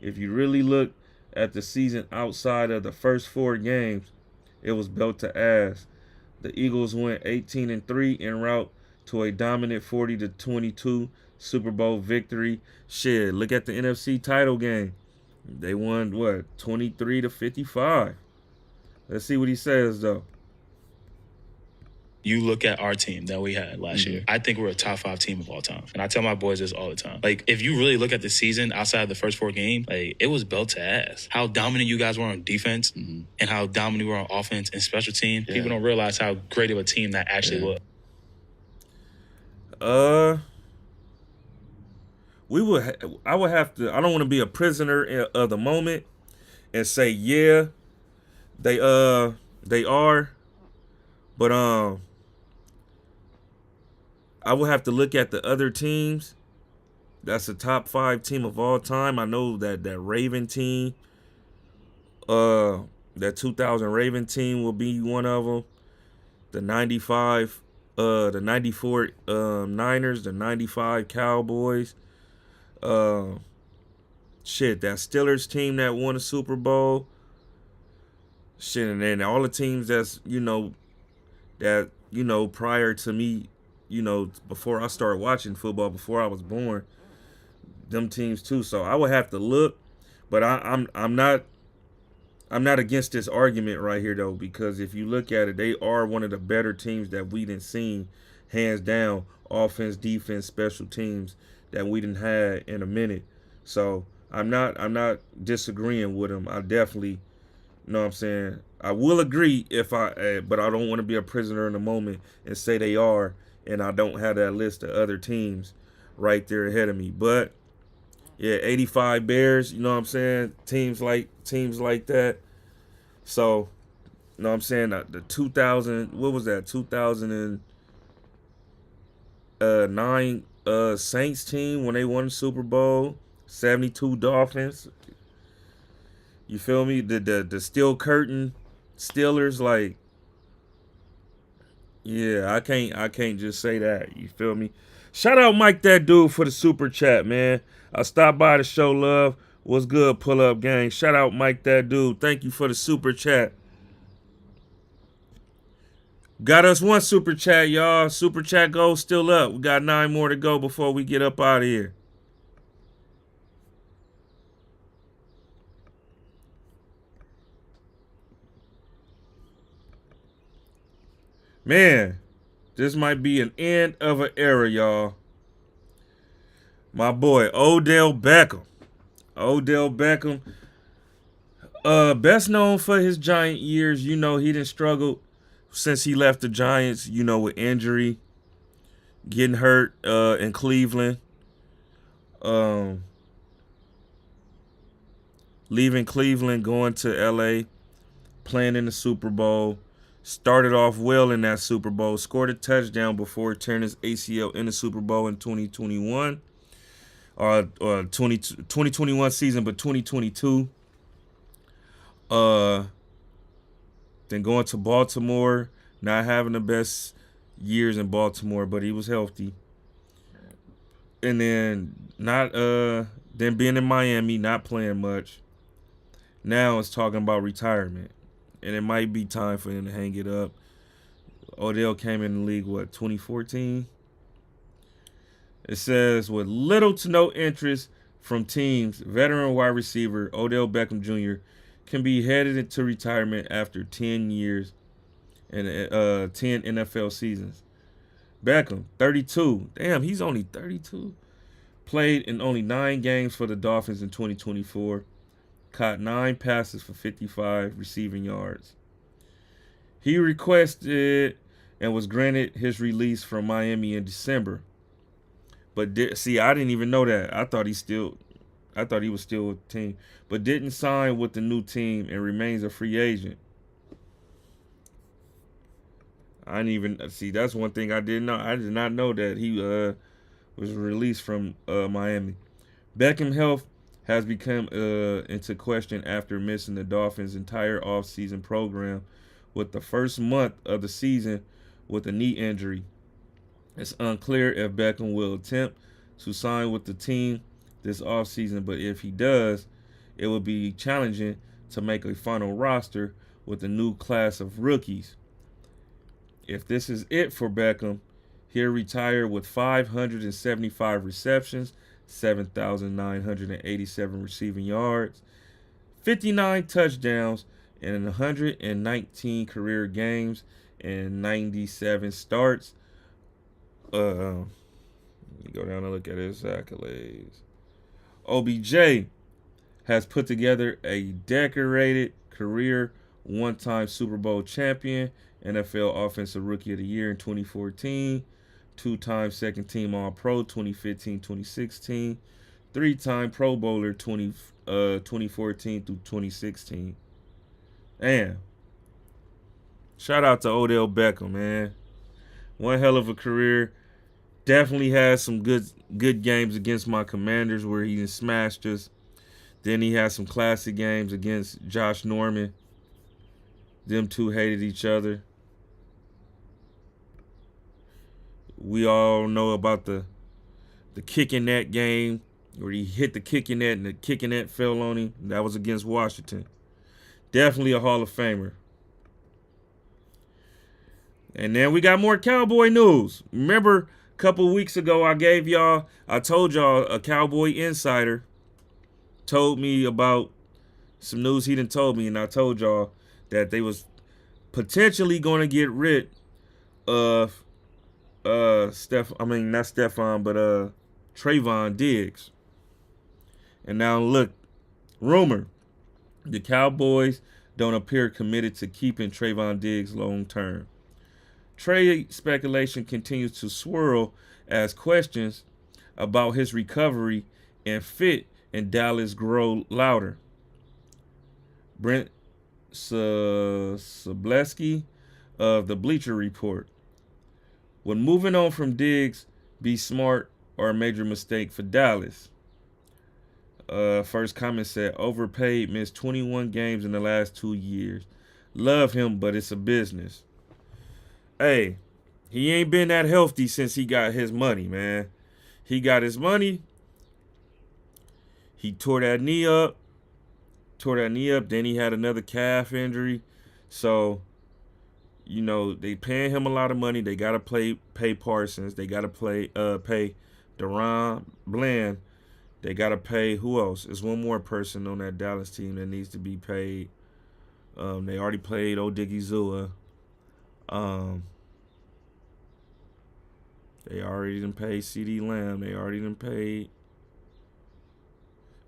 If you really look at the season outside of the first 4 games, it was built to ass. The Eagles went 18-3 en route to a dominant 40-22 Super Bowl victory. Shit, look at the NFC title game. They won, 23-55. Let's see what he says, though. You look at our team that we had last year. I think we're a top 5 team of all time. And I tell my boys this all the time. Like, if you really look at the season outside of the first 4 games, like, it was built to ass. How dominant you guys were on defense and how dominant we were on offense and special teams. People don't realize how great of a team that actually was. I would have to. I don't want to be a prisoner of the moment and say they are, but I would have to look at the other teams. That's a top 5 team of all time. I know that Raven team, that 2000 Raven team will be one of them. The 95, the 94 Niners, the 95 Cowboys. That Steelers team that won the Super Bowl. Shit, and then all the teams that's, prior to me, before I started watching football, before I was born, them teams too. So I would have to look, but I'm not against this argument right here though, because if you look at it, they are one of the better teams that we didn't see, hands down, offense, defense, special teams that we didn't have in a minute. So I'm not disagreeing with them. I definitely, you know what I'm saying, I will agree but I don't want to be a prisoner in the moment and say they are, and I don't have that list of other teams right there ahead of me. But yeah, 85 Bears, you know what I'm saying, teams like that. So, you know what I'm saying, the 2000, what was that, 2009 Saints team when they won the Super Bowl, 72 Dolphins. You feel me? The Steel Curtain Steelers, like, yeah, I can't just say that. You feel me? Shout out Mike that dude for the super chat, man. I stopped by to show love. What's good, pull up gang? Shout out Mike that dude. Thank you for the super chat. Got us 1 super chat, y'all. Super chat goal still up. We got 9 more to go before we get up out of here. Man, this might be an end of an era, y'all. My boy, Odell Beckham. Best known for his Giant years. He didn't struggle since he left the Giants, with injury, getting hurt in Cleveland, leaving Cleveland, going to LA, playing in the Super Bowl. Started off well in that Super Bowl, scored a touchdown before tearing his ACL in the Super Bowl in 2021. 2021 season, but 2022. Then going to Baltimore, not having the best years in Baltimore, but he was healthy. And then then being in Miami, not playing much. Now it's talking about retirement. And it might be time for him to hang it up. Odell came in the league, 2014? It says, with little to no interest from teams, veteran wide receiver Odell Beckham Jr. can be headed into retirement after 10 years and 10 NFL seasons. Beckham, 32. Damn, he's only 32. Played in only 9 games for the Dolphins in 2024. Caught 9 passes for 55 receiving yards. He requested and was granted his release from Miami in December. But I didn't even know that. I thought he was still with the team, but didn't sign with the new team and remains a free agent. I didn't even see. That's one thing I didn't know. I did not know that he was released from Miami. Beckham's health has become into question after missing the Dolphins' entire offseason program, with the first month of the season with a knee injury. It's unclear if Beckham will attempt to sign with the team this offseason, but if he does, it will be challenging to make a final roster with a new class of rookies. If this is it for Beckham, he'll retire with 575 receptions, 7,987 receiving yards, 59 touchdowns, and 119 career games and 97 starts. Let me go down and look at his accolades. OBJ has put together a decorated career, one-time Super Bowl champion, NFL Offensive Rookie of the Year in 2014, 2-time second-team All-Pro 2015-2016, 3-time Pro Bowler 2014 through 2016. Man, shout out to Odell Beckham, man. One hell of a career. Definitely has some good games against my Commanders where he smashed us. Then he had some classic games against Josh Norman. Them two hated each other. We all know about the kicking net game where he hit the kicking net and the kicking net fell on him. That was against Washington. Definitely a Hall of Famer. And then we got more Cowboy news. Remember, a couple weeks ago, I told y'all a Cowboy insider told me about some news he done told me, and I told y'all that they was potentially going to get rid of Trayvon Diggs. And now look, rumor, the Cowboys don't appear committed to keeping Trayvon Diggs long term. Trade speculation continues to swirl as questions about his recovery and fit in Dallas grow louder. Brent Sobleski of the Bleacher Report. Would moving on from Diggs be smart or a major mistake for Dallas? First comment said, overpaid, missed 21 games in the last 2 years. Love him, but it's a business. Hey, he ain't been that healthy since he got his money, man. He got his money. He tore that knee up. Then he had another calf injury. So, they paying him a lot of money. They got to pay Parsons. They got to pay Deron Bland. They got to pay who else? There's one more person on that Dallas team that needs to be paid. They already paid Odigizua. They already done paid CeeDee Lamb. They already done paid.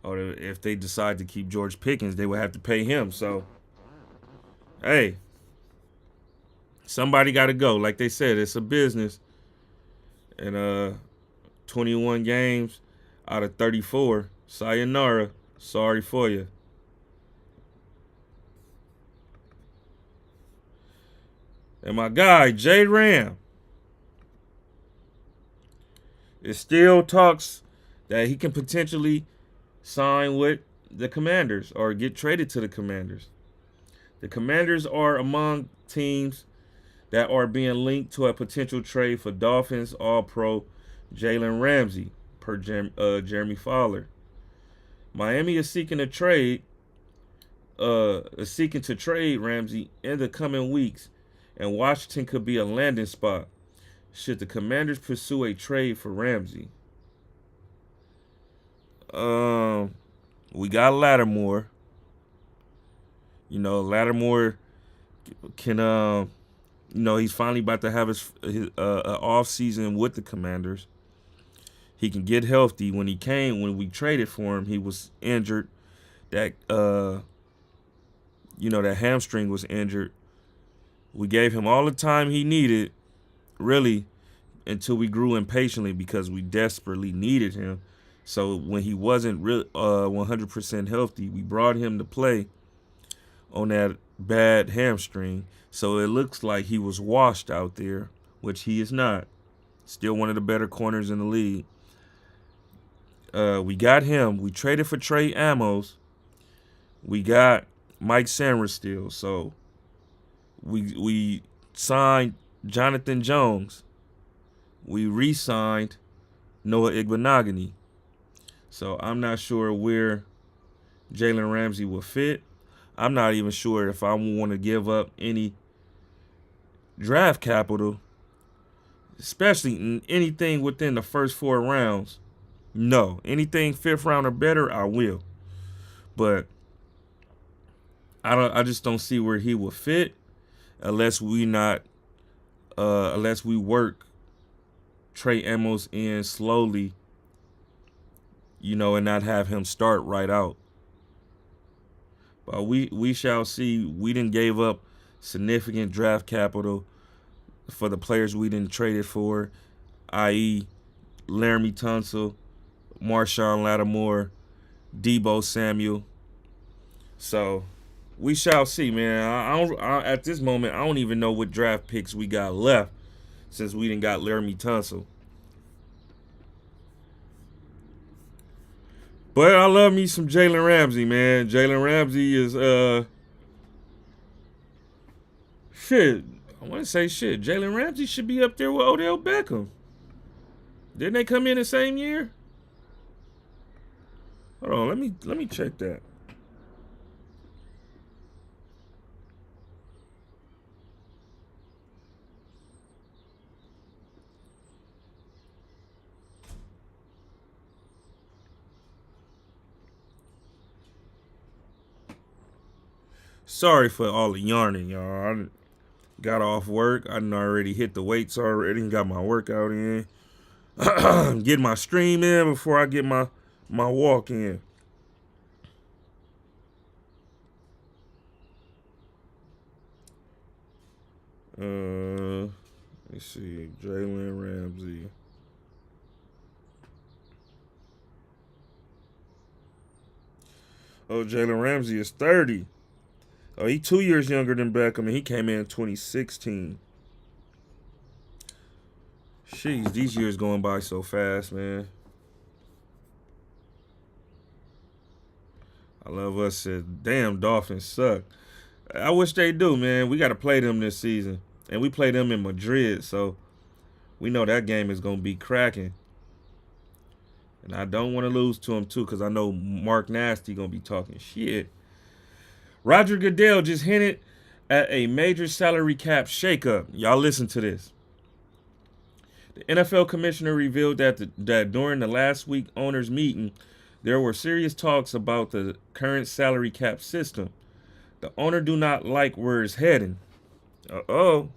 Or if they decide to keep George Pickens, they would have to pay him. So, hey, somebody got to go. Like they said, it's a business. And 21 games out of 34. Sayonara. Sorry for you. And my guy, J. Ram. It still talks that he can potentially sign with the Commanders or get traded to the Commanders. The Commanders are among teams that are being linked to a potential trade for Dolphins All-Pro Jalen Ramsey, per Jeremy Fowler. Miami is seeking to trade Ramsey in the coming weeks, and Washington could be a landing spot should the Commanders pursue a trade for Ramsey. We got Lattimore. You know, Lattimore can he's finally about to have his off season with the Commanders. He can get healthy. When we traded for him, he was injured. That that hamstring was injured. We gave him all the time he needed, really, until we grew impatiently because we desperately needed him. So when he wasn't 100% healthy, we brought him to play on that bad hamstring. So it looks like he was washed out there, which he is not. Still one of the better corners in the league. We got him. We traded for Trey Amos. We got Mike Sanders still. So we signed Jonathan Jones. We re-signed Noah Igbenogany. So I'm not sure where Jalen Ramsey will fit. I'm not even sure if I want to give up any draft capital, especially in anything within the first 4 rounds. No, anything 5th round or better, I will. But I just don't see where he will fit unless we work Trey Amos in slowly, and not have him start right out. But we shall see. We didn't gave up significant draft capital for the players we didn't trade it for, i.e. Laramie Tunsil, Marshawn Lattimore, Deebo Samuel. So we shall see, man. At this moment, I don't even know what draft picks we got left since we didn't got Laramie Tunsil. But I love me some Jalen Ramsey, man. Jalen Ramsey is shit. I want to say shit. Jalen Ramsey should be up there with Odell Beckham. Didn't they come in the same year? Hold on, let me check that. Sorry for all the yarning, y'all. I got off work. I done already hit the weights already and got my workout in. Get my stream in before I get my walk in. Let's see. Jalen Ramsey. Oh, Jalen Ramsey is 30. Oh, he 2 years younger than Beckham, and he came in 2016. Jeez, these years going by so fast, man. I love us. Damn, Dolphins suck. I wish they do, man. We got to play them this season. And we play them in Madrid, so we know that game is going to be cracking. And I don't want to lose to them, too, because I know Mark Nasty going to be talking shit. Roger Goodell just hinted at a major salary cap shakeup. Y'all listen to this. The NFL commissioner revealed that during the last week owners' meeting, there were serious talks about the current salary cap system. The owner do not like where it's heading. Uh-oh.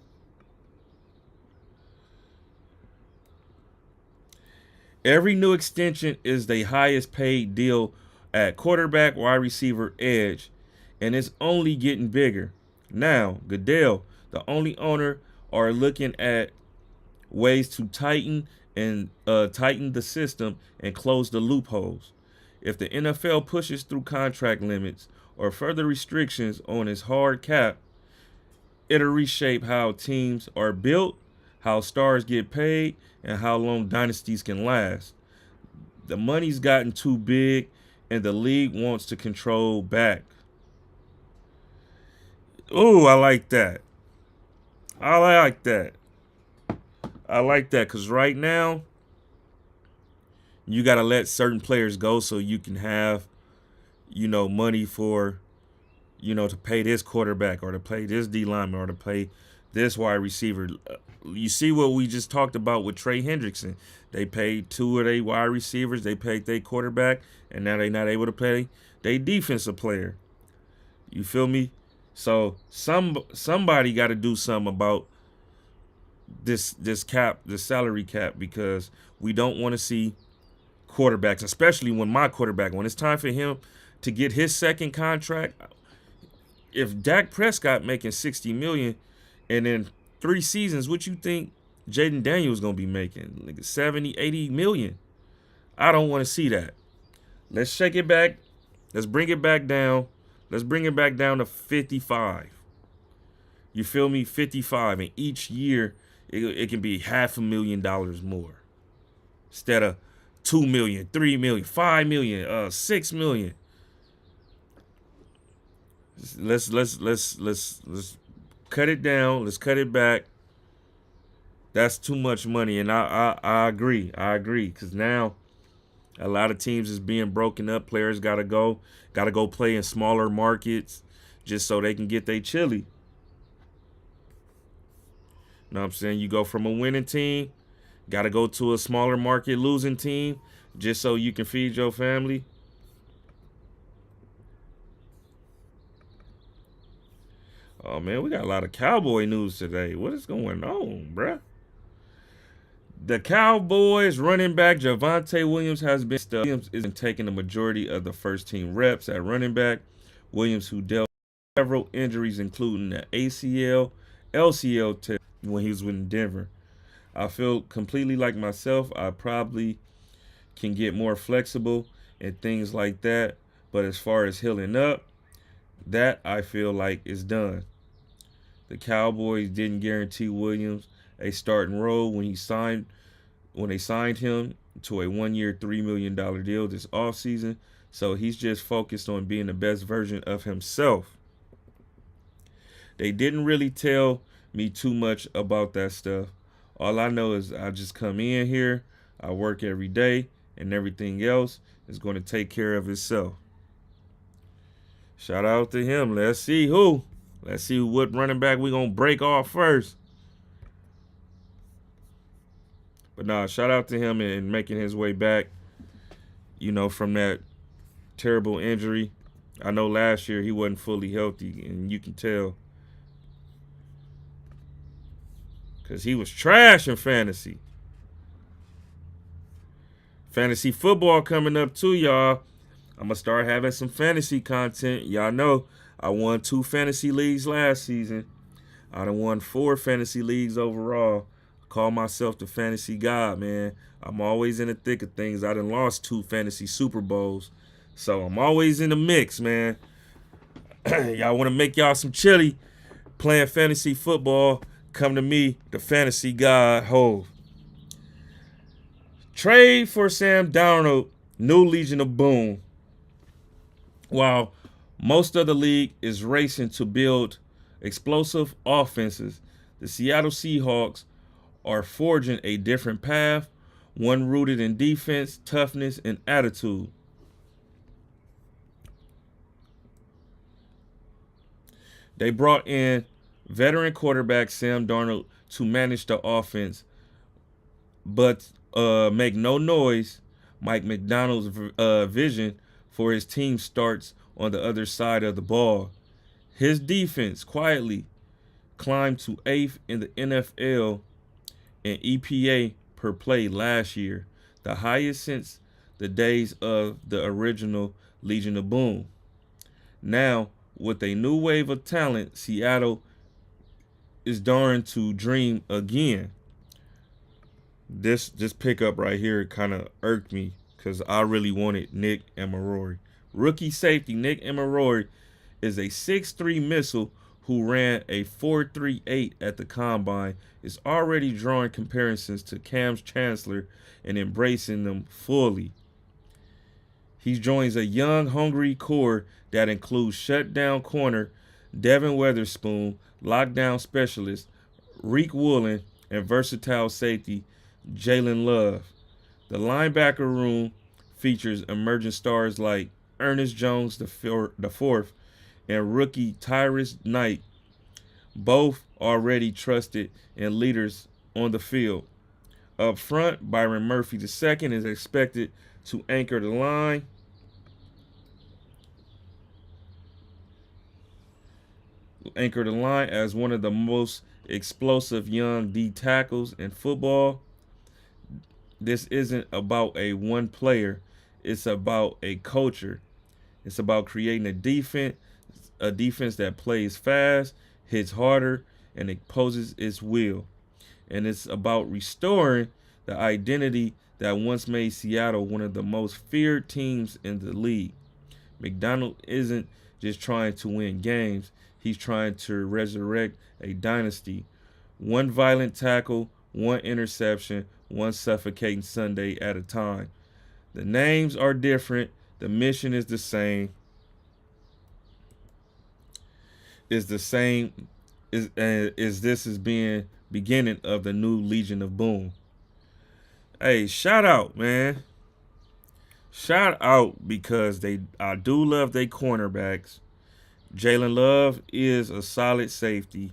Every new extension is the highest paid deal at quarterback, wide receiver, edge, and it's only getting bigger. Now, Goodell, the only owner, are looking at ways to tighten the system and close the loopholes. If the NFL pushes through contract limits or further restrictions on its hard cap, it'll reshape how teams are built, how stars get paid, and how long dynasties can last. The money's gotten too big, and the league wants to control back. Ooh, I like that. I like that because right now, you got to let certain players go so you can have, money for, to pay this quarterback or to pay this D lineman or to pay this wide receiver. you see what we just talked about with Trey Hendrickson. They paid 2 of their wide receivers. They paid their quarterback, and now they're not able to pay their defensive player. You feel me? So somebody got to do something about this salary cap, because we don't want to see quarterbacks, especially when it's time for him to get his second contract. If Dak Prescott making $60 million, and in 3 seasons, what you think Jaden Daniels gonna be making? Like 70, 80 million. I don't want to see that. Let's shake it back. Let's bring it back down. Let's bring it back down to 55. You feel me? 55. And each year, it can be $500,000 more. Instead of $2 million, $3 million, $5 million, $6 million. Let's cut it down. Let's cut it back. That's too much money. And I agree. Because now a lot of teams is being broken up. Players gotta go play in smaller markets just so they can get their chili. You know what I'm saying? You go from a winning team, gotta go to a smaller market losing team just so you can feed your family. Oh man, we got a lot of Cowboy news today. What is going on, bruh? The Cowboys running back Javonte Williams isn't taking the majority of the first team reps at running back. Williams, who dealt with several injuries, including the ACL, LCL test when he was with Denver. I feel completely like myself. I probably can get more flexible and things like that. But as far as healing up, that I feel like is done. The Cowboys didn't guarantee Williams a starting role when they signed him to a 1-year, $3 million deal this offseason. So he's just focused on being the best version of himself. They didn't really tell me too much about that stuff. All I know is I just come in here, I work every day, and everything else is going to take care of itself. Shout out to him. Let's see what running back we going to break off first. But nah, shout out to him and making his way back, from that terrible injury. I know last year he wasn't fully healthy, and you can tell. Because he was trash in fantasy. Fantasy football coming up too, y'all. I'm going to start having some fantasy content. Y'all know I won 2 fantasy leagues last season. I done won 4 fantasy leagues overall. I call myself the fantasy god, man. I'm always in the thick of things. I done lost 2 fantasy Super Bowls. So I'm always in the mix, man. Y'all want to make y'all some chili playing fantasy football? Come to me, the fantasy god, Hov. Trade for Sam Darnold, new Legion of Boom. While most of the league is racing to build explosive offenses, the Seattle Seahawks are forging a different path, one rooted in defense, toughness, and attitude. They brought in veteran quarterback Sam Darnold to manage the offense, but make no noise. Mike McDonald's vision for his team starts on the other side of the ball. His defense quietly climbed to 8th in the NFL in EPA per play last year, the highest since the days of the original Legion of Boom. Now, with a new wave of talent, Seattle is daring to dream again. This pickup right here kind of irked me because I really wanted Nick Emeroy. Rookie safety Nick Emeroy is a 6'3" missile who ran a 4.38 at the combine, is already drawing comparisons to Cam Chancellor and embracing them fully. He joins a young, hungry core that includes shutdown corner Devin Witherspoon, lockdown specialist Reek Woolen, and versatile safety Jalen Love. The linebacker room features emerging stars like Ernest Jones the fourth and rookie Tyrus Knight. Both already trusted and leaders on the field. Up front, Byron Murphy II is expected to anchor the line. As one of the most explosive young D tackles in football. This isn't about a one player. It's about a culture. It's about creating a defense that plays fast, hits harder, and imposes its will. And it's about restoring the identity that once made Seattle one of the most feared teams in the league. McDonald isn't just trying to win games. He's trying to resurrect a dynasty. One violent tackle, one interception, one suffocating Sunday at a time. The names are different. The mission is the same. This is being beginning of the new Legion of Boom. Hey, shout out, man. Shout out because I do love their cornerbacks. Jalen Love is a solid safety.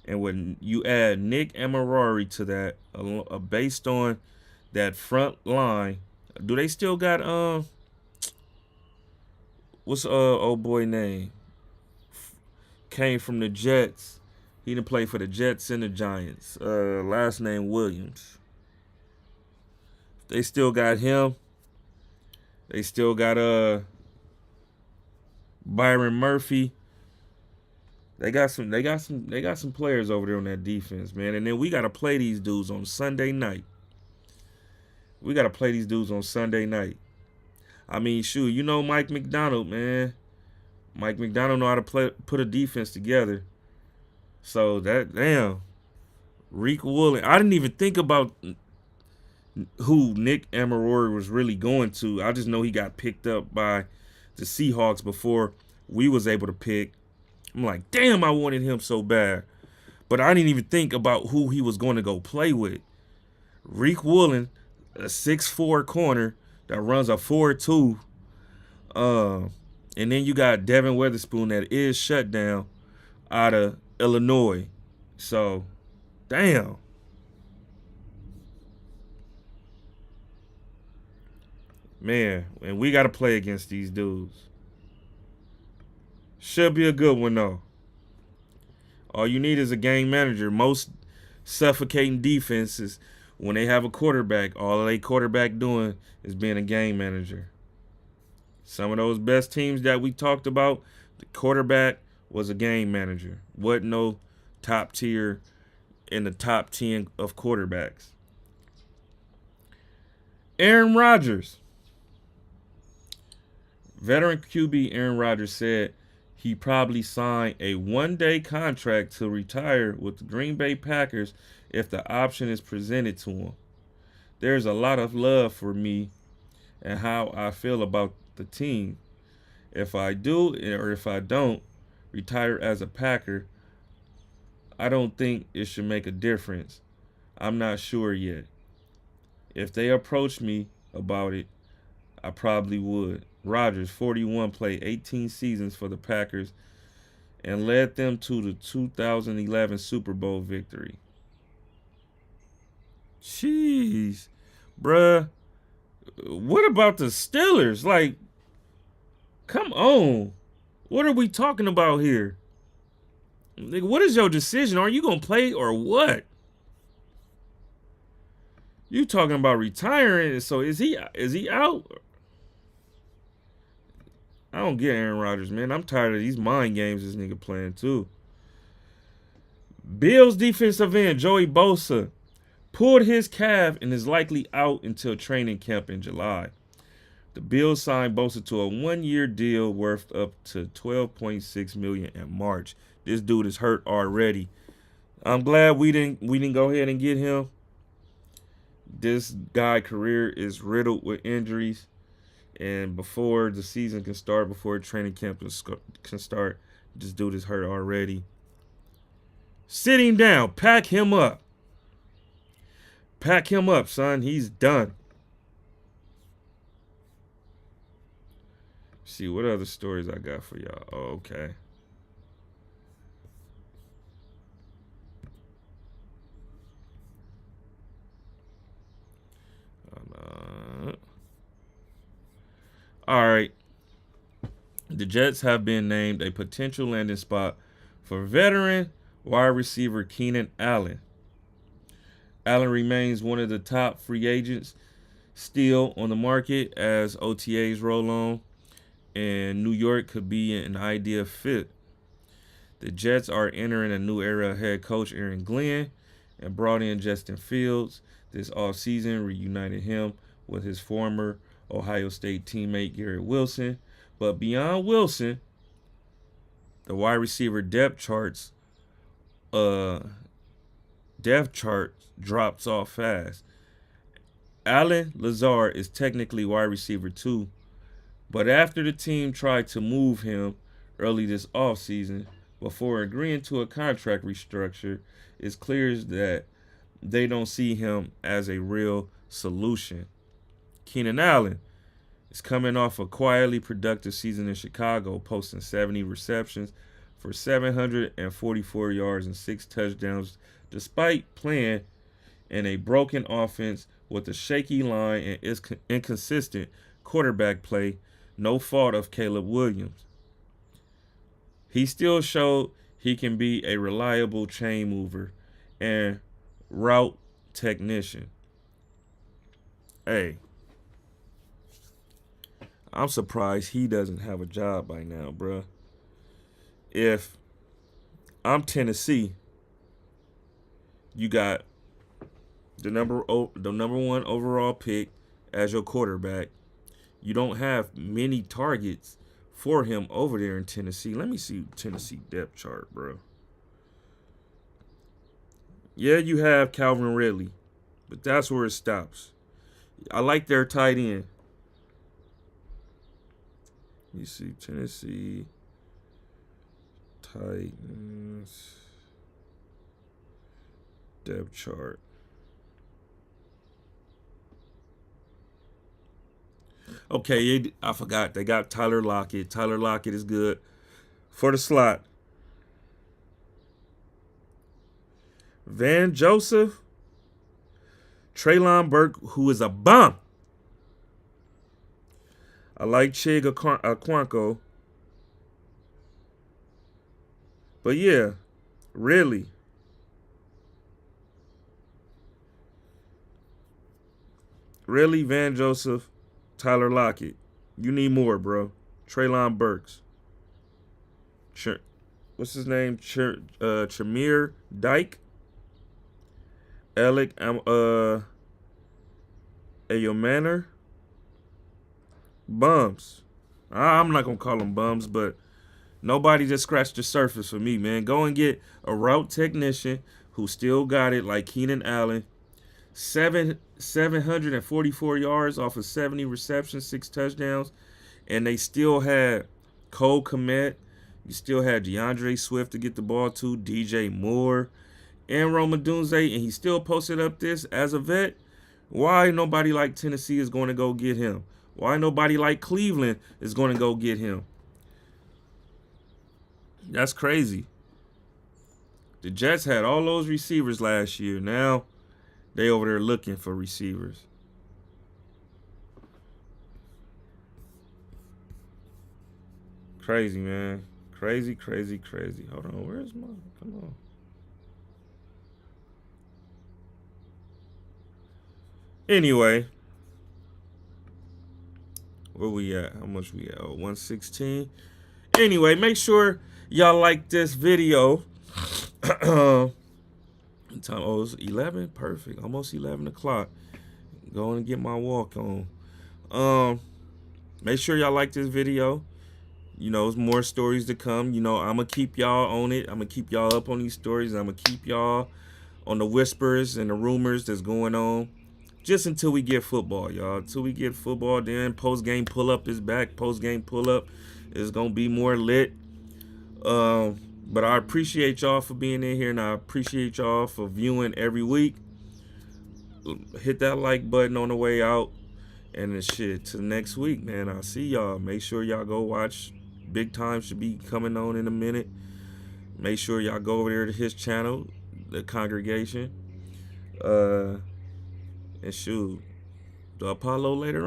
And when you add Nick Emirari to that, based on that front line, do they still got what's old boy name? Came from the Jets. He didn't play for the Jets and the Giants. Last name Williams. They still got him. They still got Byron Murphy. They got some players over there on that defense, man. And then we gotta play these dudes on Sunday night. I mean, shoot, you know Mike McDonald, man. Mike McDonald know how to put a defense together. So Reek Woolen. I didn't even think about who Nick Emirari was really going to. I just know he got picked up by the Seahawks before we was able to pick. I'm like, damn, I wanted him so bad. But I didn't even think about who he was going to go play with. Reek Woolen, a 6'4" corner that runs a 4.2. And then you got Devin Witherspoon that is shut down out of Illinois. So, damn. Man, and we got to play against these dudes. Should be a good one, though. All you need is a game manager. Most suffocating defenses, when they have a quarterback, all they quarterback doing is being a game manager. Some of those best teams that we talked about, the quarterback was a game manager. Wasn't no top tier in the top 10 of quarterbacks. Aaron Rodgers. Veteran QB Aaron Rodgers said he probably signed a one-day contract to retire with the Green Bay Packers if the option is presented to him. There's a lot of love for me and how I feel about the team. If I do or if I don't retire as a Packer, I don't think it should make a difference. I'm not sure yet. If they approach me about it, I probably would. Rodgers, 41, played 18 seasons for the Packers and led them to the 2011 Super Bowl victory. Jeez, bruh. What about the Steelers? Like, come on. What are we talking about here? Like, what is your decision? Are you going to play or what? You talking about retiring, so is he out? I don't get Aaron Rodgers, man. I'm tired of these mind games this nigga playing too. Bills defensive end Joey Bosa pulled his calf and is likely out until training camp in July. The Bills signed Bosa to a one-year deal worth up to $12.6 million in March. This dude is hurt already. I'm glad we didn't go ahead and get him. This guy's career is riddled with injuries. And before the season can start, before training camp can start, this dude is hurt already. Sit him down. Pack him up. Pack him up, son. He's done. See what other stories I got for y'all. Oh, okay. All right. The Jets have been named a potential landing spot for veteran wide receiver Keenan Allen. Allen remains one of the top free agents still on the market as OTAs roll on, and New York could be an ideal fit. The Jets are entering a new era. Head coach Aaron Glenn and brought in Justin Fields this offseason, reunited him with his former Ohio State teammate Garrett Wilson. But beyond Wilson, the wide receiver depth chart drops off fast. Allen Lazard is technically wide receiver 2, but after the team tried to move him early this offseason before agreeing to a contract restructure, it's clear that they don't see him as a real solution. Keenan Allen is coming off a quietly productive season in Chicago, posting 70 receptions for 744 yards and 6 touchdowns, despite playing in a broken offense with a shaky line and inconsistent quarterback play, no fault of Caleb Williams. He still showed he can be a reliable chain mover and route technician. Hey, I'm surprised he doesn't have a job by now, bruh. If I'm Tennessee, you got the number 1 overall pick as your quarterback. You don't have many targets for him over there in Tennessee. Let me see Tennessee depth chart, bro. Yeah, you have Calvin Ridley, but that's where it stops. I like their tight end. You see Tennessee Titans depth chart. Okay, I forgot. They got Tyler Lockett. Tyler Lockett is good for the slot. Van Joseph, Treylon Burke, who is a bum. I like Chig Okonkwo. But yeah, really. Really, Van Joseph, Tyler Lockett. You need more, bro. Treylon Burks. What's his name? Tremere Dyke. Alec Ayomanor. Bums. I'm not going to call them bums, but nobody just scratched the surface for me, man. Go and get a route technician who still got it like Keenan Allen. 744 yards off of 70 receptions, 6 touchdowns. And they still had Cole Kmet. You still had DeAndre Swift to get the ball to, DJ Moore, and Rome Odunze, and he still posted up this as a vet. Why nobody like Tennessee is going to go get him? Why nobody like Cleveland is going to go get him? That's crazy. The Jets had all those receivers last year. Now they over there looking for receivers. Crazy, man. Crazy, crazy, crazy. Hold on. Where's my... Come on. Anyway. Where we at? How much we at? Oh, 116. Anyway, make sure y'all like this video. Time, it's 11. Perfect. Almost 11 o'clock. Going to get my walk on. Make sure y'all like this video. You know, there's more stories to come. You know, I'm going to keep y'all on it. I'm going to keep y'all up on these stories. I'm going to keep y'all on the whispers and the rumors that's going on. Just until we get football, y'all. Until we get football, then post-game pull-up is back. Post-game pull-up is going to be more lit. But I appreciate y'all for being in here, and I appreciate y'all for viewing every week. Hit that like button on the way out. And then shit, till next week, man. I'll see y'all. Make sure y'all go watch. Big Time should be coming on in a minute. Make sure y'all go over there to his channel, The Congregation. And shoot, the Apollo later on.